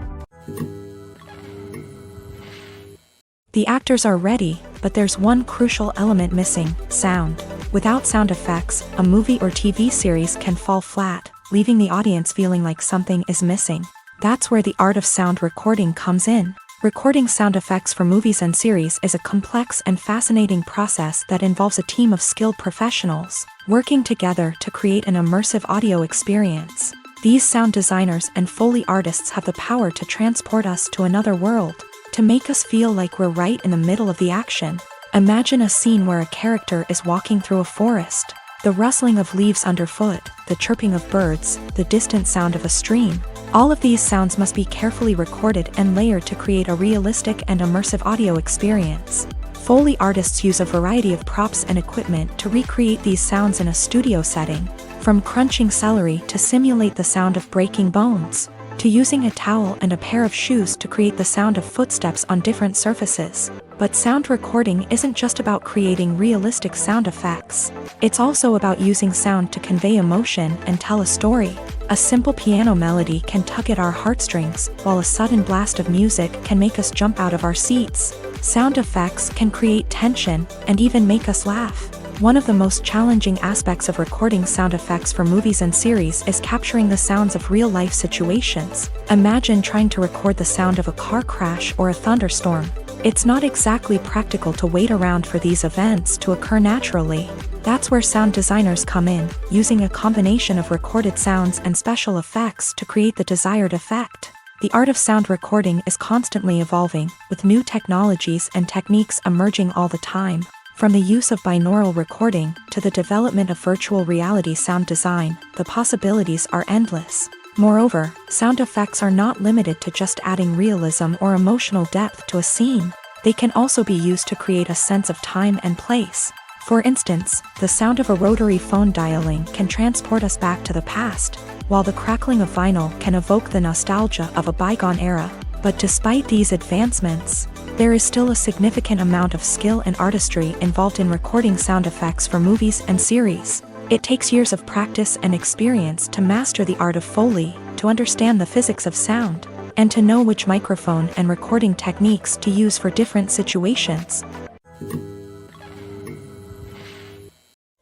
The actors are ready, but there's one crucial element missing: sound. Without sound effects, a movie or TV series can fall flat, leaving the audience feeling like something is missing. That's where the art of sound recording comes in. Recording sound effects for movies and series is a complex and fascinating process that involves a team of skilled professionals working together to create an immersive audio experience. These sound designers and Foley artists have the power to transport us to another world, to make us feel like we're right in the middle of the action. Imagine a scene where a character is walking through a forest. The rustling of leaves underfoot, the chirping of birds, the distant sound of a stream. All of these sounds must be carefully recorded and layered to create a realistic and immersive audio experience. Foley artists use a variety of props and equipment to recreate these sounds in a studio setting, from crunching celery to simulate the sound of breaking bones, to using a towel and a pair of shoes to create the sound of footsteps on different surfaces. But sound recording isn't just about creating realistic sound effects. It's also about using sound to convey emotion and tell a story. A simple piano melody can tug at our heartstrings, while a sudden blast of music can make us jump out of our seats. Sound effects can create tension and even make us laugh. One of the most challenging aspects of recording sound effects for movies and series is capturing the sounds of real-life situations. Imagine trying to record the sound of a car crash or a thunderstorm. It's not exactly practical to wait around for these events to occur naturally. That's where sound designers come in, using a combination of recorded sounds and special effects to create the desired effect. The art of sound recording is constantly evolving, with new technologies and techniques emerging all the time. From the use of binaural recording to the development of virtual reality sound design, the possibilities are endless. Moreover, sound effects are not limited to just adding realism or emotional depth to a scene. They can also be used to create a sense of time and place. For instance, the sound of a rotary phone dialing can transport us back to the past, while the crackling of vinyl can evoke the nostalgia of a bygone era. But despite these advancements, there is still a significant amount of skill and artistry involved in recording sound effects for movies and series. It takes years of practice and experience to master the art of Foley, to understand the physics of sound, and to know which microphone and recording techniques to use for different situations.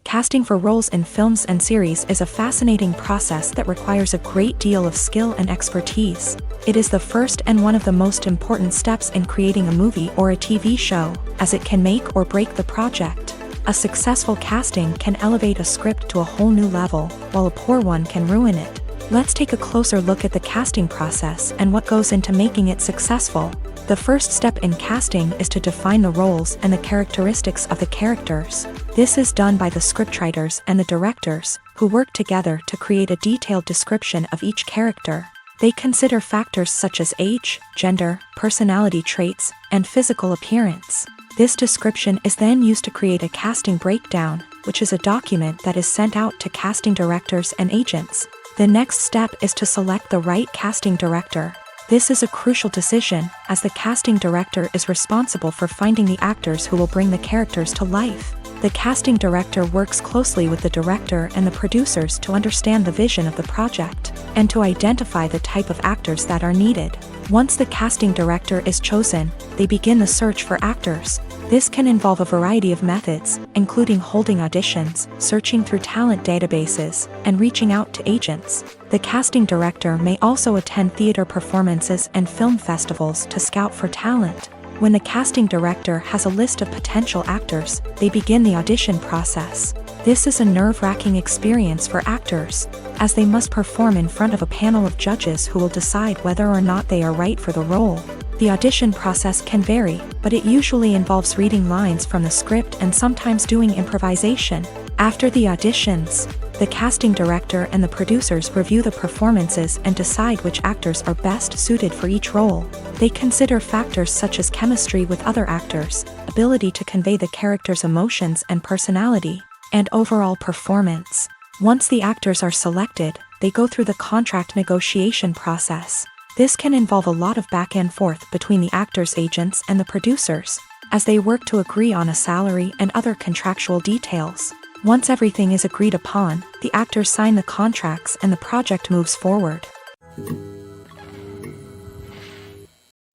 Casting for roles in films and series is a fascinating process that requires a great deal of skill and expertise. It is the first and one of the most important steps in creating a movie or a TV show, as it can make or break the project. A successful casting can elevate a script to a whole new level, while a poor one can ruin it. Let's take a closer look at the casting process and what goes into making it successful. The first step in casting is to define the roles and the characteristics of the characters. This is done by the scriptwriters and the directors, who work together to create a detailed description of each character. They consider factors such as age, gender, personality traits, and physical appearance. This description is then used to create a casting breakdown, which is a document that is sent out to casting directors and agents. The next step is to select the right casting director. This is a crucial decision, as the casting director is responsible for finding the actors who will bring the characters to life. The casting director works closely with the director and the producers to understand the vision of the project, and to identify the type of actors that are needed. Once the casting director is chosen, they begin the search for actors. This can involve a variety of methods, including holding auditions, searching through talent databases, and reaching out to agents. The casting director may also attend theater performances and film festivals to scout for talent. When the casting director has a list of potential actors, they begin the audition process. This is a nerve-wracking experience for actors, as they must perform in front of a panel of judges who will decide whether or not they are right for the role. The audition process can vary, but it usually involves reading lines from the script and sometimes doing improvisation. After the auditions, the casting director and the producers review the performances and decide which actors are best suited for each role. They consider factors such as chemistry with other actors, ability to convey the character's emotions and personality, and overall performance. Once the actors are selected, they go through the contract negotiation process. This can involve a lot of back and forth between the actors' agents and the producers, as they work to agree on a salary and other contractual details. Once everything is agreed upon, the actors sign the contracts and the project moves forward.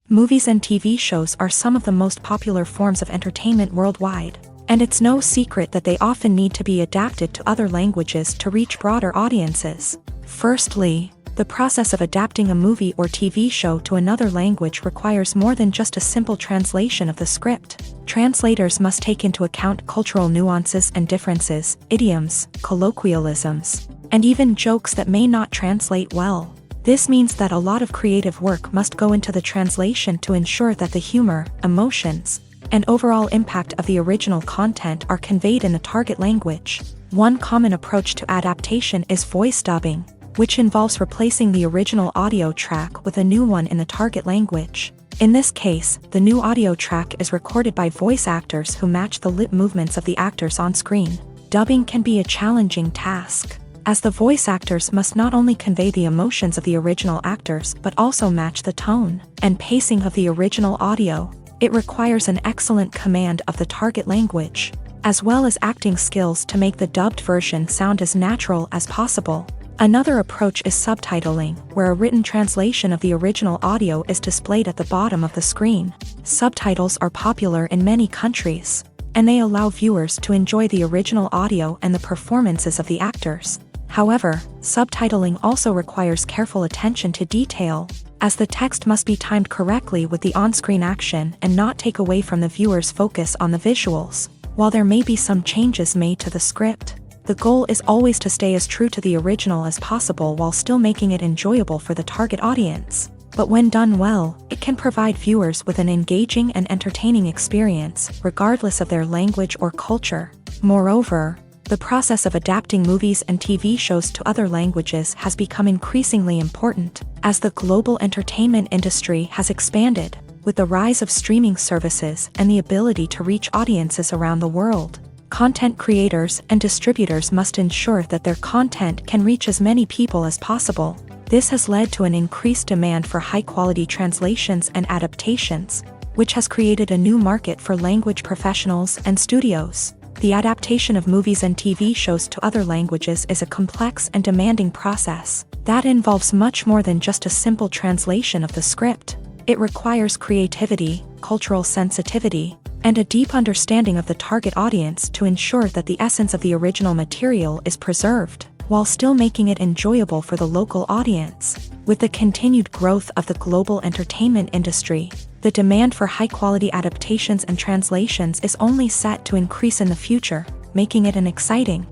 Movies and TV shows are some of the most popular forms of entertainment worldwide, and it's no secret that they often need to be adapted to other languages to reach broader audiences. Firstly, the process of adapting a movie or TV show to another language requires more than just a simple translation of the script. Translators must take into account cultural nuances and differences, idioms, colloquialisms, and even jokes that may not translate well. This means that a lot of creative work must go into the translation to ensure that the humor, emotions, and overall impact of the original content are conveyed in the target language. One common approach to adaptation is voice dubbing, which involves replacing the original audio track with a new one in the target language. In this case, the new audio track is recorded by voice actors who match the lip movements of the actors on screen. Dubbing can be a challenging task, as the voice actors must not only convey the emotions of the original actors but also match the tone and pacing of the original audio. It requires an excellent command of the target language, as well as acting skills to make the dubbed version sound as natural as possible. Another approach is subtitling, where a written translation of the original audio is displayed at the bottom of the screen. Subtitles are popular in many countries, and they allow viewers to enjoy the original audio and the performances of the actors. However, subtitling also requires careful attention to detail, as the text must be timed correctly with the on-screen action and not take away from the viewer's focus on the visuals. While there may be some changes made to the script, the goal is always to stay as true to the original as possible while still making it enjoyable for the target audience. But when done well, it can provide viewers with an engaging and entertaining experience, regardless of their language or culture. Moreover, the process of adapting movies and TV shows to other languages has become increasingly important, as the global entertainment industry has expanded, with the rise of streaming services and the ability to reach audiences around the world. Content creators and distributors must ensure that their content can reach as many people as possible. This has led to an increased demand for high-quality translations and adaptations, which has created a new market for language professionals and studios. The adaptation of movies and TV shows to other languages is a complex and demanding process that involves much more than just a simple translation of the script. It requires creativity, cultural sensitivity, and a deep understanding of the target audience to ensure that the essence of the original material is preserved, while still making it enjoyable for the local audience. With the continued growth of the global entertainment industry, the demand for high-quality adaptations and translations is only set to increase in the future, making it an exciting.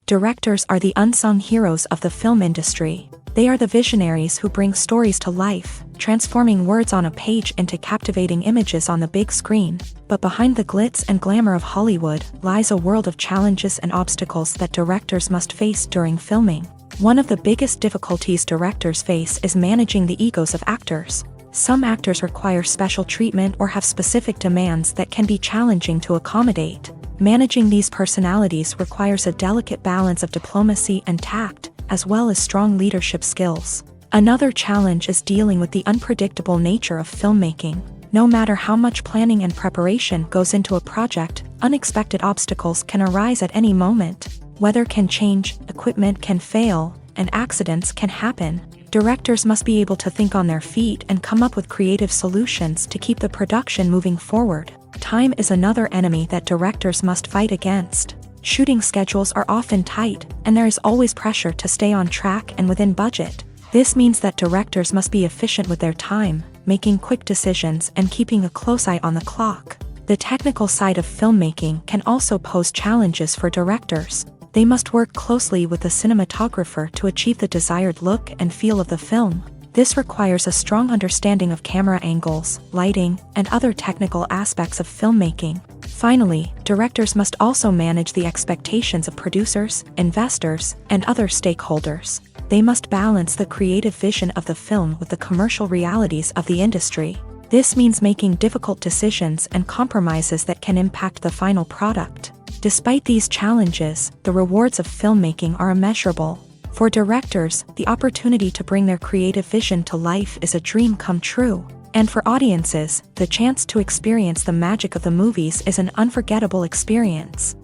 Directors are the unsung heroes of the film industry. They are the visionaries who bring stories to life, transforming words on a page into captivating images on the big screen. But behind the glitz and glamour of Hollywood lies a world of challenges and obstacles that directors must face during filming. One of the biggest difficulties directors face is managing the egos of actors. Some actors require special treatment or have specific demands that can be challenging to accommodate. Managing these personalities requires a delicate balance of diplomacy and tact, as well as strong leadership skills. Another challenge is dealing with the unpredictable nature of filmmaking. No matter how much planning and preparation goes into a project, unexpected obstacles can arise at any moment. Weather can change, equipment can fail, and accidents can happen. Directors must be able to think on their feet and come up with creative solutions to keep the production moving forward. Time is another enemy that directors must fight against. Shooting schedules are often tight, and there is always pressure to stay on track and within budget. This means that directors must be efficient with their time, making quick decisions and keeping a close eye on the clock. The technical side of filmmaking can also pose challenges for directors. They must work closely with the cinematographer to achieve the desired look and feel of the film. This requires a strong understanding of camera angles, lighting, and other technical aspects of filmmaking. Finally, directors must also manage the expectations of producers, investors, and other stakeholders. They must balance the creative vision of the film with the commercial realities of the industry. This means making difficult decisions and compromises that can impact the final product. Despite these challenges, the rewards of filmmaking are immeasurable. For directors, the opportunity to bring their creative vision to life is a dream come true. And for audiences, the chance to experience the magic of the movies is an unforgettable experience.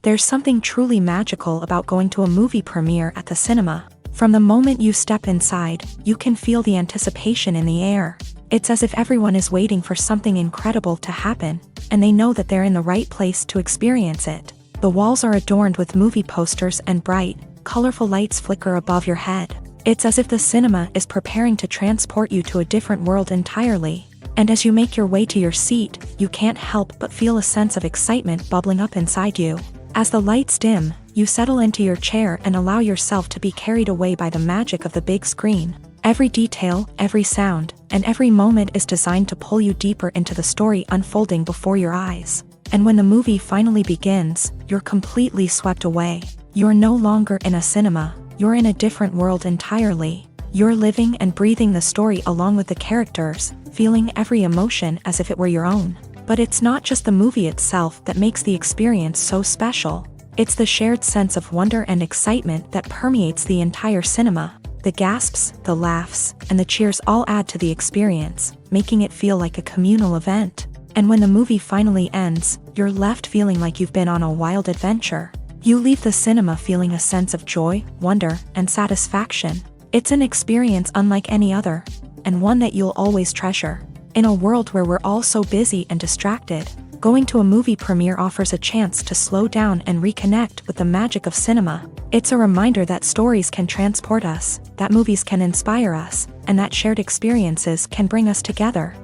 There's something truly magical about going to a movie premiere at the cinema. From the moment you step inside, you can feel the anticipation in the air. It's as if everyone is waiting for something incredible to happen, and they know that they're in the right place to experience it. The walls are adorned with movie posters and bright, colorful lights flicker above your head. It's as if the cinema is preparing to transport you to a different world entirely. And as you make your way to your seat, you can't help but feel a sense of excitement bubbling up inside you. As the lights dim, you settle into your chair and allow yourself to be carried away by the magic of the big screen. Every detail, every sound, and every moment is designed to pull you deeper into the story unfolding before your eyes. And when the movie finally begins, you're completely swept away. You're no longer in a cinema, you're in a different world entirely. You're living and breathing the story along with the characters, feeling every emotion as if it were your own. But it's not just the movie itself that makes the experience so special. It's the shared sense of wonder and excitement that permeates the entire cinema. The gasps, the laughs, and the cheers all add to the experience, making it feel like a communal event. And when the movie finally ends, you're left feeling like you've been on a wild adventure. You leave the cinema feeling a sense of joy, wonder, and satisfaction. It's an experience unlike any other, and one that you'll always treasure. In a world where we're all so busy and distracted, going to a movie premiere offers a chance to slow down and reconnect with the magic of cinema. It's a reminder that stories can transport us, that movies can inspire us, and that shared experiences can bring us together.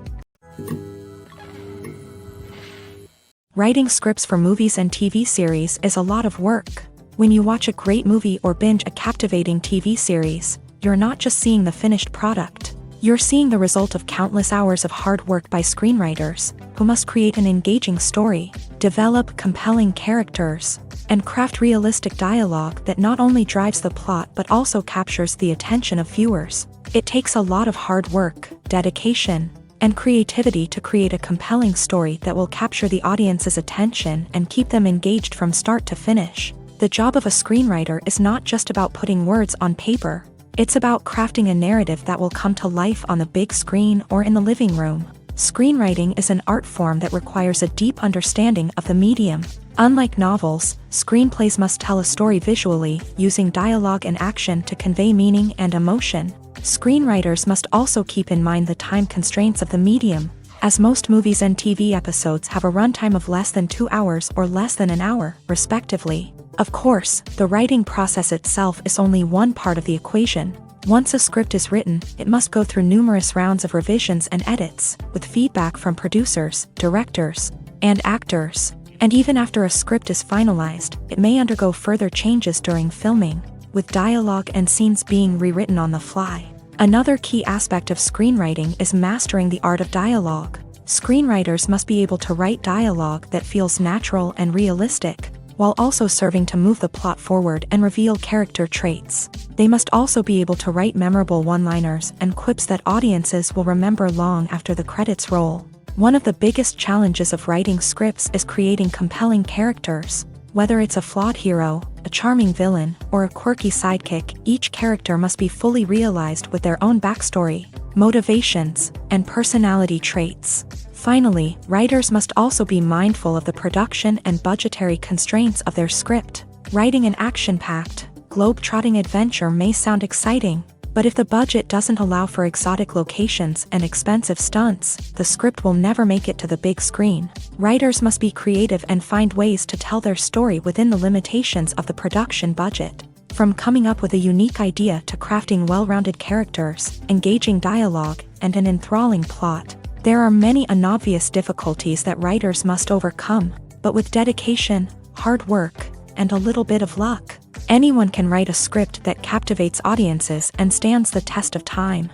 Writing scripts for movies and TV series is a lot of work. When you watch a great movie or binge a captivating TV series, you're not just seeing the finished product. You're seeing the result of countless hours of hard work by screenwriters, who must create an engaging story, develop compelling characters, and craft realistic dialogue that not only drives the plot but also captures the attention of viewers. It takes a lot of hard work, dedication, and creativity to create a compelling story that will capture the audience's attention and keep them engaged from start to finish. The job of a screenwriter is not just about putting words on paper. It's about crafting a narrative that will come to life on the big screen or in the living room. Screenwriting is an art form that requires a deep understanding of the medium. Unlike novels, screenplays must tell a story visually, using dialogue and action to convey meaning and emotion. Screenwriters must also keep in mind the time constraints of the medium, as most movies and TV episodes have a runtime of less than 2 hours or less than an hour, respectively. Of course, the writing process itself is only one part of the equation. Once a script is written, it must go through numerous rounds of revisions and edits, with feedback from producers, directors, and actors. And even after a script is finalized, it may undergo further changes during filming, with dialogue and scenes being rewritten on the fly. Another key aspect of screenwriting is mastering the art of dialogue. Screenwriters must be able to write dialogue that feels natural and realistic, while also serving to move the plot forward and reveal character traits. They must also be able to write memorable one-liners and quips that audiences will remember long after the credits roll. One of the biggest challenges of writing scripts is creating compelling characters. Whether it's a flawed hero, a charming villain, or a quirky sidekick, each character must be fully realized with their own backstory, motivations, and personality traits. Finally, writers must also be mindful of the production and budgetary constraints of their script. Writing an action-packed, globe-trotting adventure may sound exciting, but if the budget doesn't allow for exotic locations and expensive stunts, the script will never make it to the big screen. Writers must be creative and find ways to tell their story within the limitations of the production budget. From coming up with a unique idea to crafting well-rounded characters, engaging dialogue, and an enthralling plot, there are many unobvious difficulties that writers must overcome, but with dedication, hard work, and a little bit of luck, anyone can write a script that captivates audiences and stands the test of time.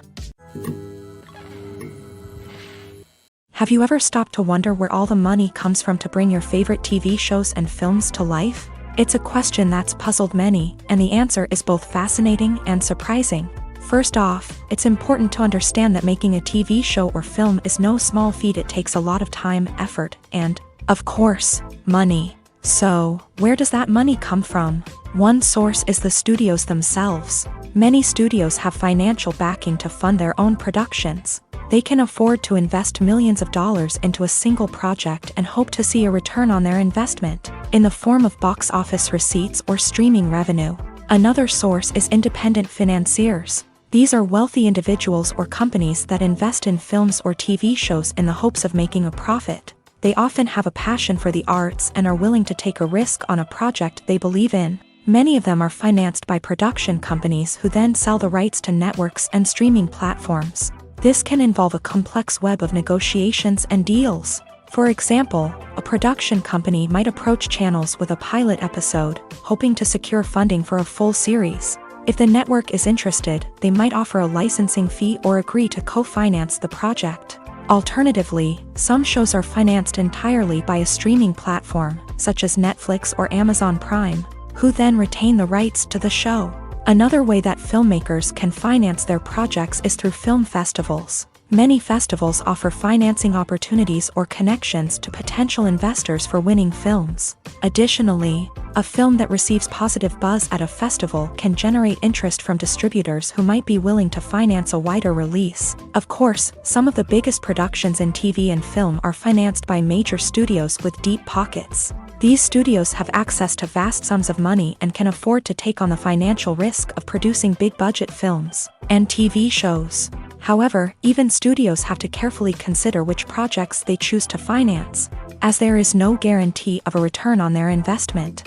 Have you ever stopped to wonder where all the money comes from to bring your favorite TV shows and films to life? It's a question that's puzzled many, and the answer is both fascinating and surprising. First off, it's important to understand that making a TV show or film is no small feat. It takes a lot of time, effort, and, of course, money. So, where does that money come from? One source is the studios themselves. Many studios have financial backing to fund their own productions. They can afford to invest millions of dollars into a single project and hope to see a return on their investment, in the form of box office receipts or streaming revenue. Another source is independent financiers. These are wealthy individuals or companies that invest in films or TV shows in the hopes of making a profit. They often have a passion for the arts and are willing to take a risk on a project they believe in. Many of them are financed by production companies who then sell the rights to networks and streaming platforms. This can involve a complex web of negotiations and deals. For example, a production company might approach channels with a pilot episode, hoping to secure funding for a full series. If the network is interested, they might offer a licensing fee or agree to co-finance the project. Alternatively, some shows are financed entirely by a streaming platform, such as Netflix or Amazon Prime, who then retain the rights to the show. Another way that filmmakers can finance their projects is through film festivals. Many festivals offer financing opportunities or connections to potential investors for winning films. Additionally, a film that receives positive buzz at a festival can generate interest from distributors who might be willing to finance a wider release. Of course, some of the biggest productions in TV and film are financed by major studios with deep pockets. These studios have access to vast sums of money and can afford to take on the financial risk of producing big-budget films and TV shows. However, even studios have to carefully consider which projects they choose to finance, as there is no guarantee of a return on their investment.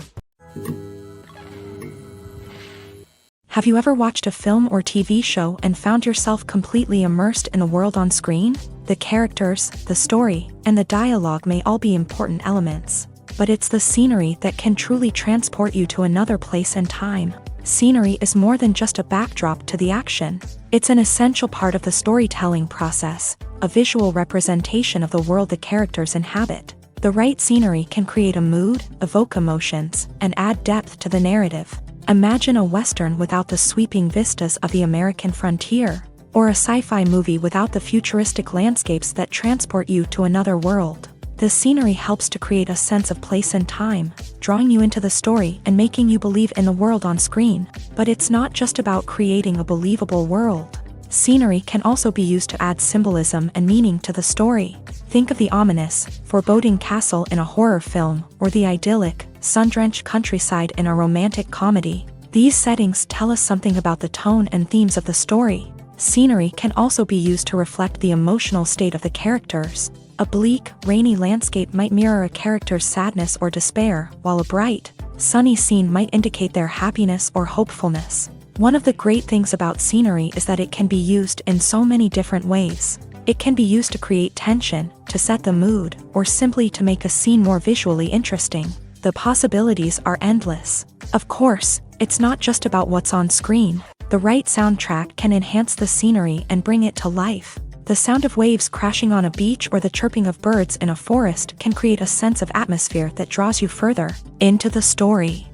Have you ever watched a film or TV show and found yourself completely immersed in the world on screen? The characters, the story, and the dialogue may all be important elements, but it's the scenery that can truly transport you to another place and time. Scenery is more than just a backdrop to the action. It's an essential part of the storytelling process, a visual representation of the world the characters inhabit. The right scenery can create a mood, evoke emotions, and add depth to the narrative. Imagine a Western without the sweeping vistas of the American frontier, or a sci-fi movie without the futuristic landscapes that transport you to another world. The scenery helps to create a sense of place and time, drawing you into the story and making you believe in the world on screen. But it's not just about creating a believable world. Scenery can also be used to add symbolism and meaning to the story. Think of the ominous, foreboding castle in a horror film, or the idyllic, sun-drenched countryside in a romantic comedy. These settings tell us something about the tone and themes of the story. Scenery can also be used to reflect the emotional state of the characters. A bleak, rainy landscape might mirror a character's sadness or despair, while a bright, sunny scene might indicate their happiness or hopefulness. One of the great things about scenery is that it can be used in so many different ways. It can be used to create tension, to set the mood, or simply to make a scene more visually interesting. The possibilities are endless. Of course, it's not just about what's on screen. The right soundtrack can enhance the scenery and bring it to life. The sound of waves crashing on a beach or the chirping of birds in a forest can create a sense of atmosphere that draws you further into the story.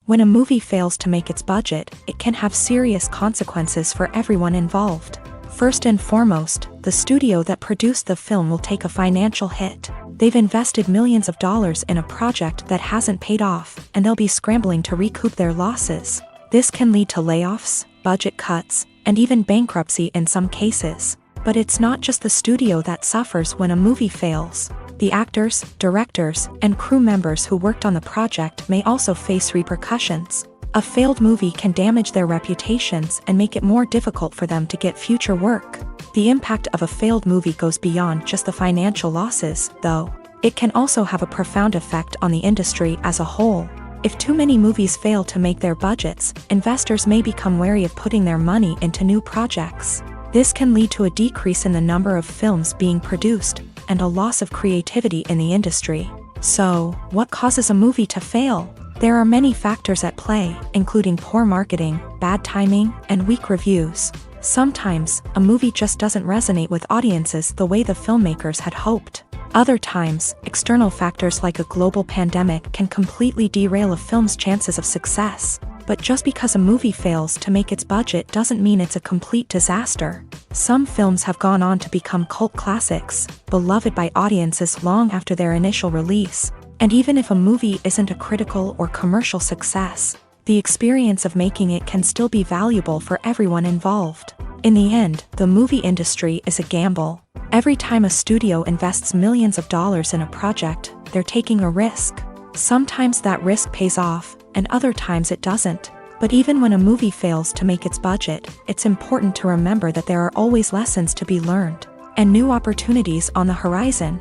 When a movie fails to make its budget, it can have serious consequences for everyone involved. First and foremost, the studio that produced the film will take a financial hit. They've invested millions of dollars in a project that hasn't paid off, and they'll be scrambling to recoup their losses. This can lead to layoffs, budget cuts, and even bankruptcy in some cases. But it's not just the studio that suffers when a movie fails. The actors, directors, and crew members who worked on the project may also face repercussions. A failed movie can damage their reputations and make it more difficult for them to get future work. The impact of a failed movie goes beyond just the financial losses, though. It can also have a profound effect on the industry as a whole. If too many movies fail to make their budgets, investors may become wary of putting their money into new projects. This can lead to a decrease in the number of films being produced, and a loss of creativity in the industry. So, what causes a movie to fail? There are many factors at play, including poor marketing, bad timing, and weak reviews. Sometimes, a movie just doesn't resonate with audiences the way the filmmakers had hoped. Other times, external factors like a global pandemic can completely derail a film's chances of success. But just because a movie fails to make its budget doesn't mean it's a complete disaster. Some films have gone on to become cult classics, beloved by audiences long after their initial release. And even if a movie isn't a critical or commercial success, the experience of making it can still be valuable for everyone involved. In the end, the movie industry is a gamble. Every time a studio invests millions of dollars in a project, they're taking a risk. Sometimes that risk pays off, and other times it doesn't. But even when a movie fails to make its budget, it's important to remember that there are always lessons to be learned, and new opportunities on the horizon.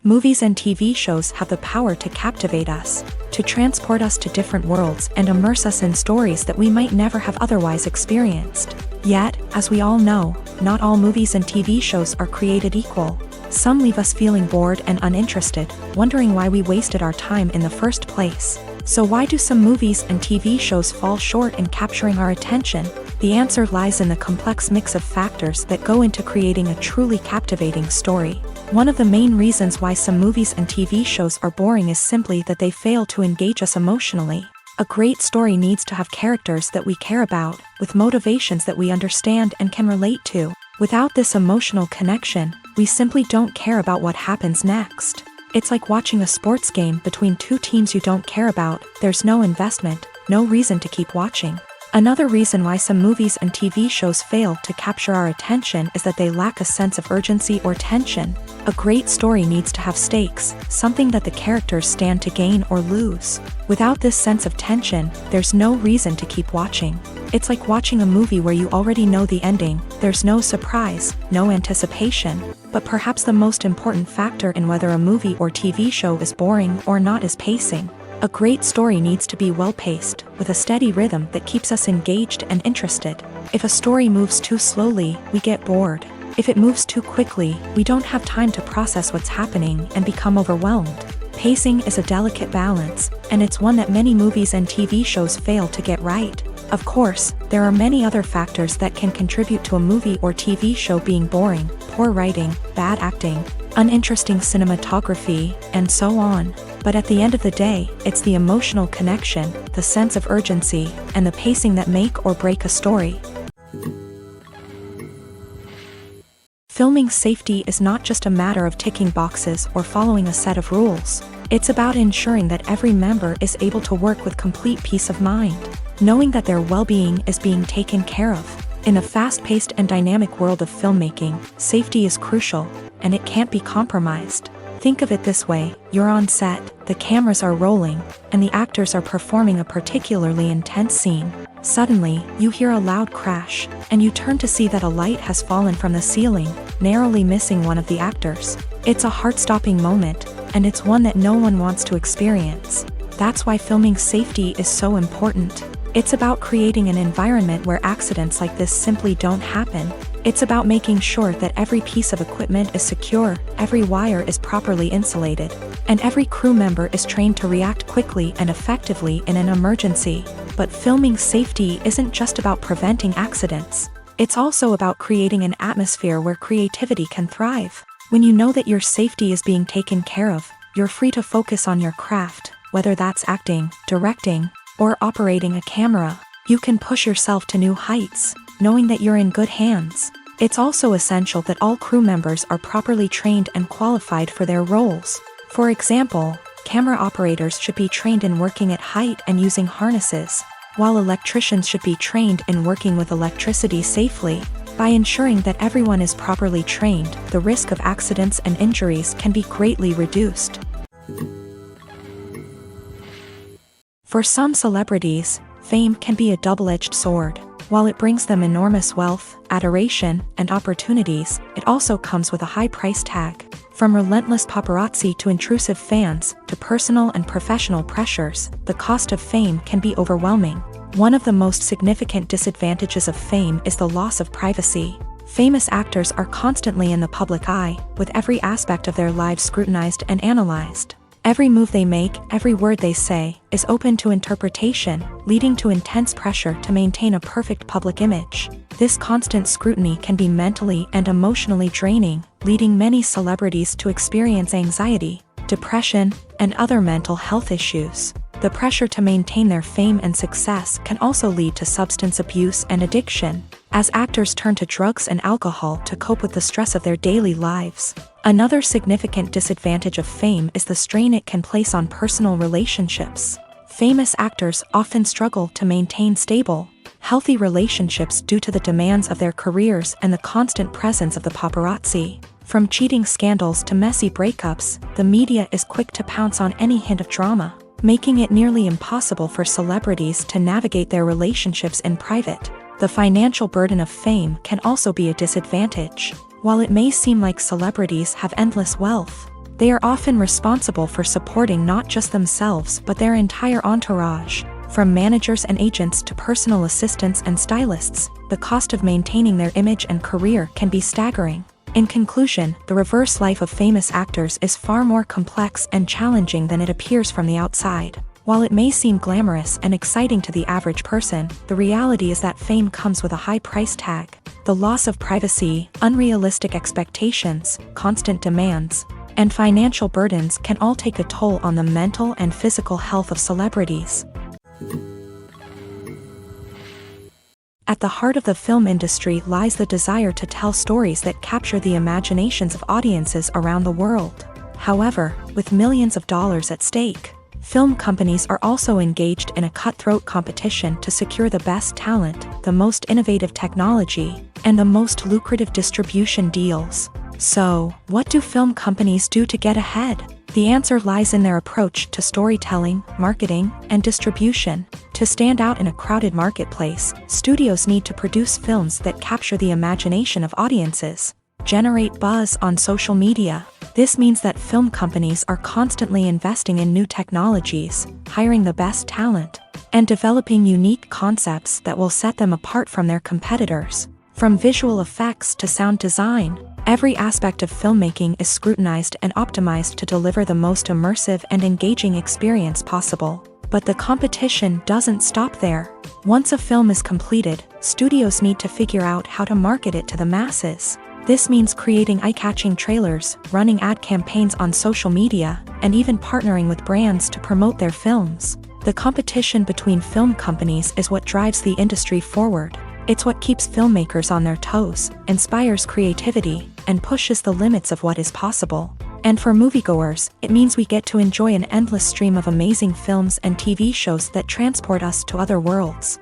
Movies and TV shows have the power to captivate us, to transport us to different worlds and immerse us in stories that we might never have otherwise experienced. Yet, as we all know, not all movies and TV shows are created equal. Some leave us feeling bored and uninterested, wondering why we wasted our time in the first place. So why do some movies and TV shows fall short in capturing our attention? The answer lies in the complex mix of factors that go into creating a truly captivating story. One of the main reasons why some movies and TV shows are boring is simply that they fail to engage us emotionally. A great story needs to have characters that we care about, with motivations that we understand and can relate to. Without this emotional connection, we simply don't care about what happens next. It's like watching a sports game between two teams you don't care about. There's no investment, no reason to keep watching. Another reason why some movies and TV shows fail to capture our attention is that they lack a sense of urgency or tension. A great story needs to have stakes, something that the characters stand to gain or lose. Without this sense of tension, there's no reason to keep watching. It's like watching a movie where you already know the ending. There's no surprise, no anticipation. But perhaps the most important factor in whether a movie or TV show is boring or not is pacing. A great story needs to be well-paced, with a steady rhythm that keeps us engaged and interested. If a story moves too slowly, we get bored. If it moves too quickly, we don't have time to process what's happening and become overwhelmed. Pacing is a delicate balance, and it's one that many movies and TV shows fail to get right. Of course, there are many other factors that can contribute to a movie or TV show being boring: poor writing, bad acting, uninteresting cinematography, and so on. But at the end of the day, it's the emotional connection, the sense of urgency, and the pacing that make or break a story. Filming safety is not just a matter of ticking boxes or following a set of rules. It's about ensuring that every member is able to work with complete peace of mind, knowing that their well-being is being taken care of. In a fast-paced and dynamic world of filmmaking, safety is crucial, and it can't be compromised. Think of it this way: you're on set, the cameras are rolling, and the actors are performing a particularly intense scene. Suddenly, you hear a loud crash, and you turn to see that a light has fallen from the ceiling, narrowly missing one of the actors. It's a heart-stopping moment, and it's one that no one wants to experience. That's why filming safety is so important. It's about creating an environment where accidents like this simply don't happen. It's about making sure that every piece of equipment is secure, every wire is properly insulated, and every crew member is trained to react quickly and effectively in an emergency. But filming safety isn't just about preventing accidents. It's also about creating an atmosphere where creativity can thrive. When you know that your safety is being taken care of, you're free to focus on your craft, whether that's acting, directing, or operating a camera. You can push yourself to new heights, knowing that you're in good hands. It's also essential that all crew members are properly trained and qualified for their roles. For example, camera operators should be trained in working at height and using harnesses, while electricians should be trained in working with electricity safely. By ensuring that everyone is properly trained, the risk of accidents and injuries can be greatly reduced. For some celebrities, fame can be a double-edged sword. While it brings them enormous wealth, adoration, and opportunities, it also comes with a high price tag. From relentless paparazzi to intrusive fans, to personal and professional pressures, the cost of fame can be overwhelming. One of the most significant disadvantages of fame is the loss of privacy. Famous actors are constantly in the public eye, with every aspect of their lives scrutinized and analyzed. Every move they make, every word they say, is open to interpretation, leading to intense pressure to maintain a perfect public image. This constant scrutiny can be mentally and emotionally draining, leading many celebrities to experience anxiety, depression, and other mental health issues. The pressure to maintain their fame and success can also lead to substance abuse and addiction, as actors turn to drugs and alcohol to cope with the stress of their daily lives. Another significant disadvantage of fame is the strain it can place on personal relationships. Famous actors often struggle to maintain stable, healthy relationships due to the demands of their careers and the constant presence of the paparazzi. From cheating scandals to messy breakups, the media is quick to pounce on any hint of drama, making it nearly impossible for celebrities to navigate their relationships in private. The financial burden of fame can also be a disadvantage. While it may seem like celebrities have endless wealth, they are often responsible for supporting not just themselves but their entire entourage. From managers and agents to personal assistants and stylists, the cost of maintaining their image and career can be staggering. In conclusion, the reverse life of famous actors is far more complex and challenging than it appears from the outside. While it may seem glamorous and exciting to the average person, the reality is that fame comes with a high price tag. The loss of privacy, unrealistic expectations, constant demands, and financial burdens can all take a toll on the mental and physical health of celebrities. At the heart of the film industry lies the desire to tell stories that capture the imaginations of audiences around the world. However, with millions of dollars at stake, film companies are also engaged in a cutthroat competition to secure the best talent, the most innovative technology, and the most lucrative distribution deals. So, what do film companies do to get ahead? The answer lies in their approach to storytelling, marketing, and distribution. To stand out in a crowded marketplace, studios need to produce films that capture the imagination of audiences, generate buzz on social media. This means that film companies are constantly investing in new technologies, hiring the best talent, and developing unique concepts that will set them apart from their competitors. From visual effects to sound design, every aspect of filmmaking is scrutinized and optimized to deliver the most immersive and engaging experience possible. But the competition doesn't stop there. Once a film is completed, studios need to figure out how to market it to the masses. This means creating eye-catching trailers, running ad campaigns on social media, and even partnering with brands to promote their films. The competition between film companies is what drives the industry forward. It's what keeps filmmakers on their toes, inspires creativity, and pushes the limits of what is possible. And for moviegoers, it means we get to enjoy an endless stream of amazing films and TV shows that transport us to other worlds.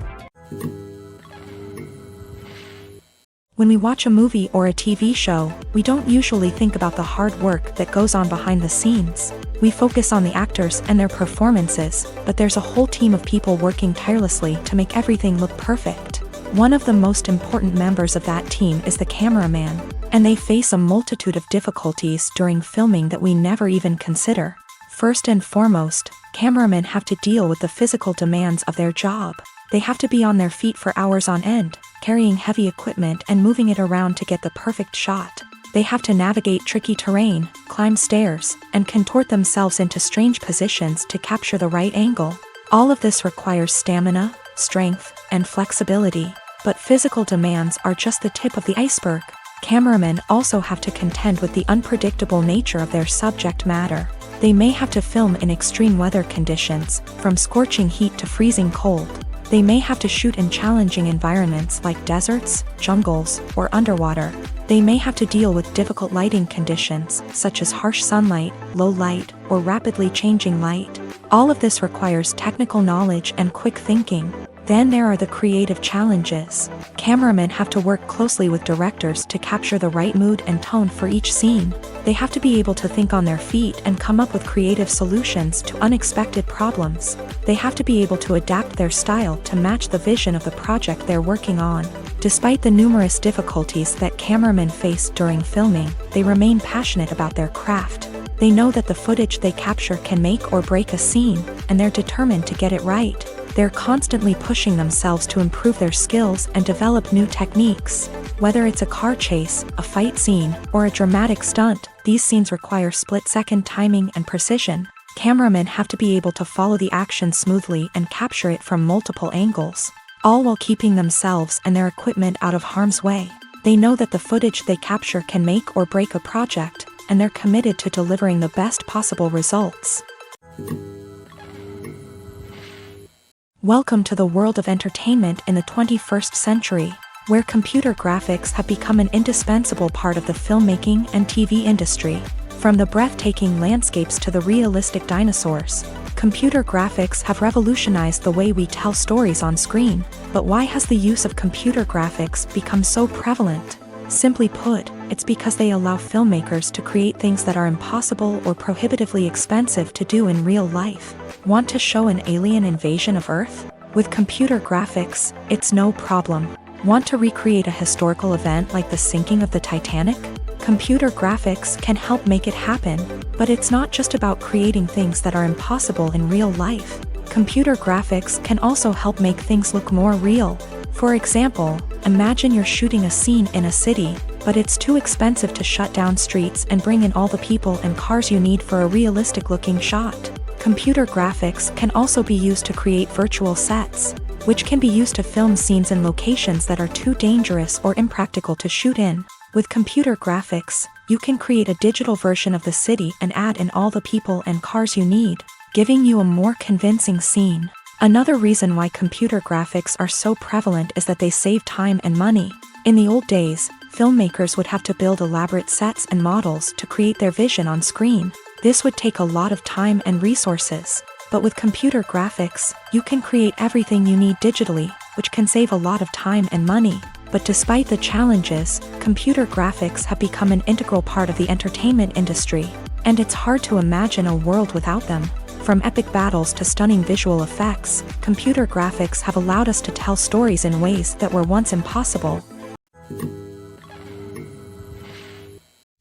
When we watch a movie or a TV show, we don't usually think about the hard work that goes on behind the scenes. We focus on the actors and their performances, but there's a whole team of people working tirelessly to make everything look perfect. One of the most important members of that team is the cameraman, and they face a multitude of difficulties during filming that we never even consider. First and foremost, cameramen have to deal with the physical demands of their job. They have to be on their feet for hours on end, carrying heavy equipment and moving it around to get the perfect shot. They have to navigate tricky terrain, climb stairs, and contort themselves into strange positions to capture the right angle. All of this requires stamina, strength, and flexibility. But physical demands are just the tip of the iceberg. Cameramen also have to contend with the unpredictable nature of their subject matter. They may have to film in extreme weather conditions, from scorching heat to freezing cold. They may have to shoot in challenging environments like deserts, jungles, or underwater. They may have to deal with difficult lighting conditions, such as harsh sunlight, low light, or rapidly changing light. All of this requires technical knowledge and quick thinking. Then there are the creative challenges. Cameramen have to work closely with directors to capture the right mood and tone for each scene. They have to be able to think on their feet and come up with creative solutions to unexpected problems. They have to be able to adapt their style to match the vision of the project they're working on. Despite the numerous difficulties that cameramen face during filming, they remain passionate about their craft. They know that the footage they capture can make or break a scene, and they're determined to get it right. They're constantly pushing themselves to improve their skills and develop new techniques. Whether it's a car chase, a fight scene, or a dramatic stunt, these scenes require split-second timing and precision. Cameramen have to be able to follow the action smoothly and capture it from multiple angles, all while keeping themselves and their equipment out of harm's way. They know that the footage they capture can make or break a project, and they're committed to delivering the best possible results. Welcome to the world of entertainment in the 21st century, where computer graphics have become an indispensable part of the filmmaking and TV industry. From the breathtaking landscapes to the realistic dinosaurs, computer graphics have revolutionized the way we tell stories on screen. But why has the use of computer graphics become so prevalent? Simply put, it's because they allow filmmakers to create things that are impossible or prohibitively expensive to do in real life. Want to show an alien invasion of Earth? With computer graphics, it's no problem. Want to recreate a historical event like the sinking of the Titanic? Computer graphics can help make it happen. But it's not just about creating things that are impossible in real life. Computer graphics can also help make things look more real. For example, imagine you're shooting a scene in a city, but it's too expensive to shut down streets and bring in all the people and cars you need for a realistic-looking shot. Computer graphics can also be used to create virtual sets, which can be used to film scenes in locations that are too dangerous or impractical to shoot in. With computer graphics, you can create a digital version of the city and add in all the people and cars you need, giving you a more convincing scene. Another reason why computer graphics are so prevalent is that they save time and money. In the old days, filmmakers would have to build elaborate sets and models to create their vision on screen. This would take a lot of time and resources. But with computer graphics, you can create everything you need digitally, which can save a lot of time and money. But despite the challenges, computer graphics have become an integral part of the entertainment industry, and it's hard to imagine a world without them. From epic battles to stunning visual effects, computer graphics have allowed us to tell stories in ways that were once impossible.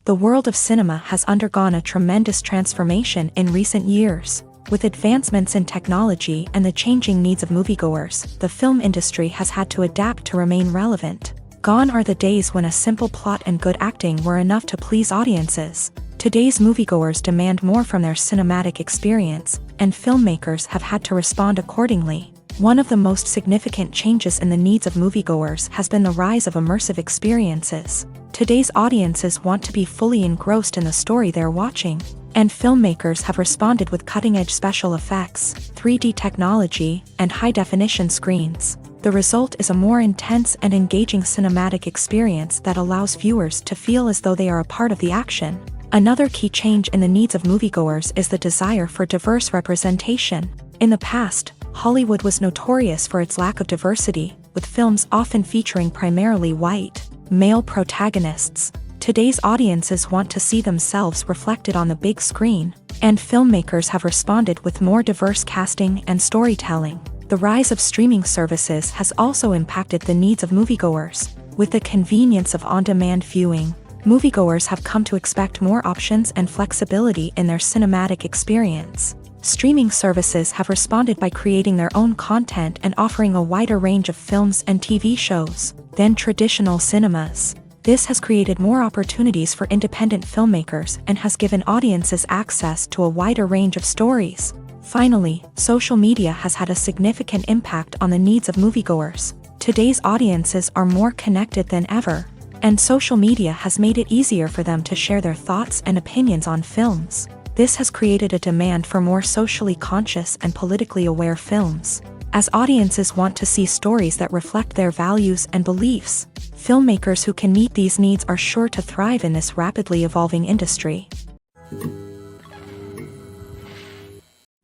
The world of cinema has undergone a tremendous transformation in recent years. With advancements in technology and the changing needs of moviegoers, the film industry has had to adapt to remain relevant. Gone are the days when a simple plot and good acting were enough to please audiences. Today's moviegoers demand more from their cinematic experience, and filmmakers have had to respond accordingly. One of the most significant changes in the needs of moviegoers has been the rise of immersive experiences. Today's audiences want to be fully engrossed in the story they're watching, and filmmakers have responded with cutting-edge special effects, 3D technology, and high-definition screens. The result is a more intense and engaging cinematic experience that allows viewers to feel as though they are a part of the action. Another key change in the needs of moviegoers is the desire for diverse representation. In the past, Hollywood was notorious for its lack of diversity, with films often featuring primarily white, male protagonists. Today's audiences want to see themselves reflected on the big screen, and filmmakers have responded with more diverse casting and storytelling. The rise of streaming services has also impacted the needs of moviegoers. With the convenience of on-demand viewing, moviegoers have come to expect more options and flexibility in their cinematic experience. Streaming services have responded by creating their own content and offering a wider range of films and TV shows than traditional cinemas. This has created more opportunities for independent filmmakers and has given audiences access to a wider range of stories. Finally, social media has had a significant impact on the needs of moviegoers. Today's audiences are more connected than ever, and social media has made it easier for them to share their thoughts and opinions on films. This has created a demand for more socially conscious and politically aware films. As audiences want to see stories that reflect their values and beliefs, filmmakers who can meet these needs are sure to thrive in this rapidly evolving industry.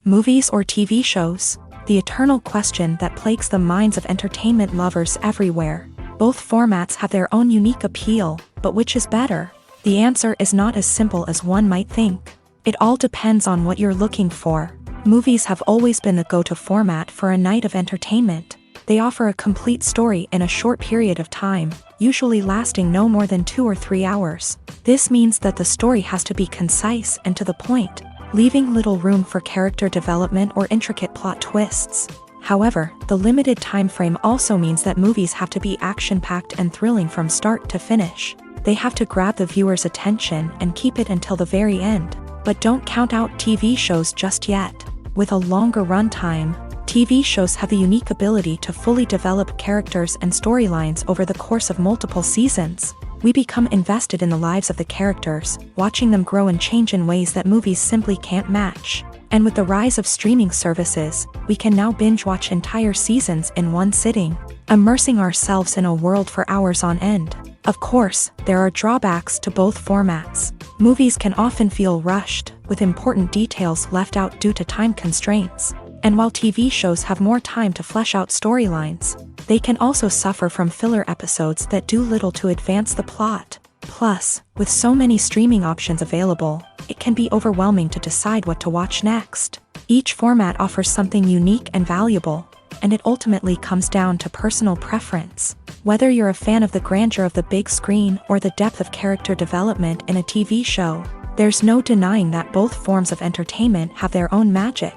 Movies or TV shows? The eternal question that plagues the minds of entertainment lovers everywhere. Both formats have their own unique appeal, but which is better? The answer is not as simple as one might think. It all depends on what you're looking for. Movies have always been the go-to format for a night of entertainment. They offer a complete story in a short period of time, usually lasting no more than 2 or 3 hours. This means that the story has to be concise and to the point, leaving little room for character development or intricate plot twists. However, the limited time frame also means that movies have to be action-packed and thrilling from start to finish. They have to grab the viewer's attention and keep it until the very end. But don't count out TV shows just yet. With a longer runtime, TV shows have the unique ability to fully develop characters and storylines over the course of multiple seasons. We become invested in the lives of the characters, watching them grow and change in ways that movies simply can't match. And with the rise of streaming services, we can now binge-watch entire seasons in one sitting, immersing ourselves in a world for hours on end. Of course, there are drawbacks to both formats. Movies can often feel rushed, with important details left out due to time constraints. And while TV shows have more time to flesh out storylines, they can also suffer from filler episodes that do little to advance the plot. Plus, with so many streaming options available, it can be overwhelming to decide what to watch next. Each format offers something unique and valuable, and it ultimately comes down to personal preference. Whether you're a fan of the grandeur of the big screen or the depth of character development in a TV show, there's no denying that both forms of entertainment have their own magic.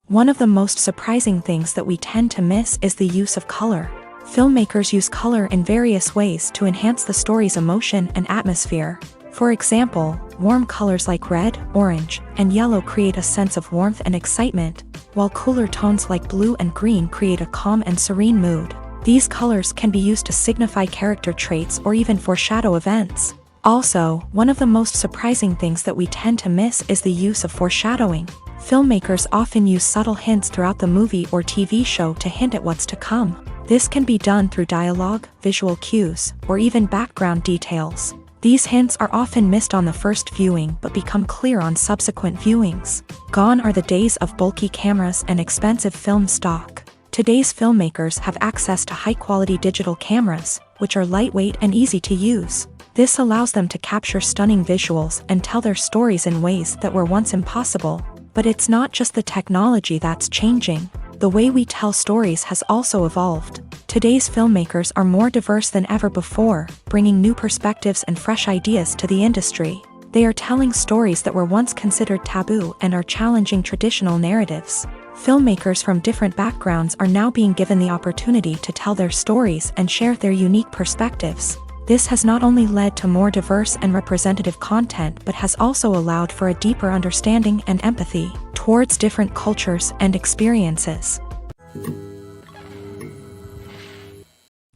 One of the most surprising things that we tend to miss is the use of color. Filmmakers use color in various ways to enhance the story's emotion and atmosphere. For example, warm colors like red, orange, and yellow create a sense of warmth and excitement, while cooler tones like blue and green create a calm and serene mood. These colors can be used to signify character traits or even foreshadow events. Also, one of the most surprising things that we tend to miss is the use of foreshadowing. Filmmakers often use subtle hints throughout the movie or TV show to hint at what's to come. This can be done through dialogue, visual cues, or even background details. These hints are often missed on the first viewing but become clear on subsequent viewings. Gone are the days of bulky cameras and expensive film stock. Today's filmmakers have access to high-quality digital cameras, which are lightweight and easy to use. This allows them to capture stunning visuals and tell their stories in ways that were once impossible. But it's not just the technology that's changing. The way we tell stories has also evolved. Today's filmmakers are more diverse than ever before, bringing new perspectives and fresh ideas to the industry. They are telling stories that were once considered taboo and are challenging traditional narratives. Filmmakers from different backgrounds are now being given the opportunity to tell their stories and share their unique perspectives. This has not only led to more diverse and representative content but has also allowed for a deeper understanding and empathy towards different cultures and experiences.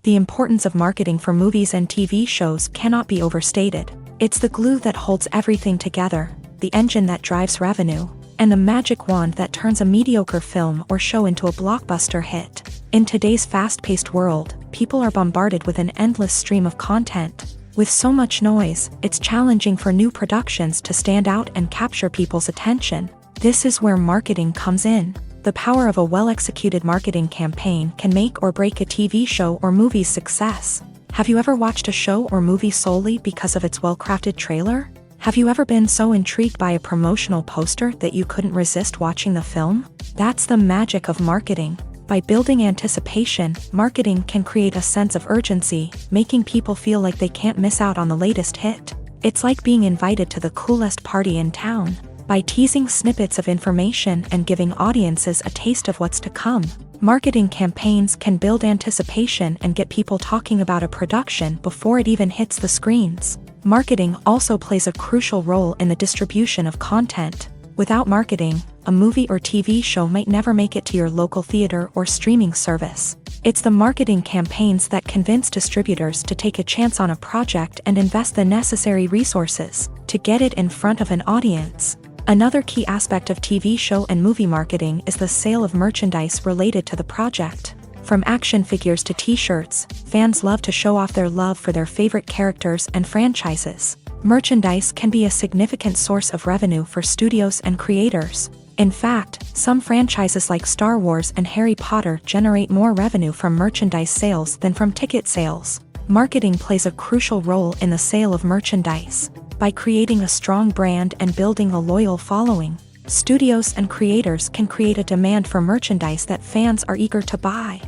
The importance of marketing for movies and TV shows cannot be overstated. It's the glue that holds everything together, the engine that drives revenue, and the magic wand that turns a mediocre film or show into a blockbuster hit. In today's fast-paced world, people are bombarded with an endless stream of content. With so much noise, it's challenging for new productions to stand out and capture people's attention. This is where marketing comes in. The power of a well-executed marketing campaign can make or break a TV show or movie's success. Have you ever watched a show or movie solely because of its well-crafted trailer? Have you ever been so intrigued by a promotional poster that you couldn't resist watching the film? That's the magic of marketing. By building anticipation, marketing can create a sense of urgency, making people feel like they can't miss out on the latest hit. It's like being invited to the coolest party in town. By teasing snippets of information and giving audiences a taste of what's to come, marketing campaigns can build anticipation and get people talking about a production before it even hits the screens. Marketing also plays a crucial role in the distribution of content. Without marketing, a movie or TV show might never make it to your local theater or streaming service. It's the marketing campaigns that convince distributors to take a chance on a project and invest the necessary resources to get it in front of an audience. Another key aspect of TV show and movie marketing is the sale of merchandise related to the project. From action figures to t-shirts, fans love to show off their love for their favorite characters and franchises. Merchandise can be a significant source of revenue for studios and creators. In fact, some franchises like Star Wars and Harry Potter generate more revenue from merchandise sales than from ticket sales. Marketing plays a crucial role in the sale of merchandise. By creating a strong brand and building a loyal following, studios and creators can create a demand for merchandise that fans are eager to buy.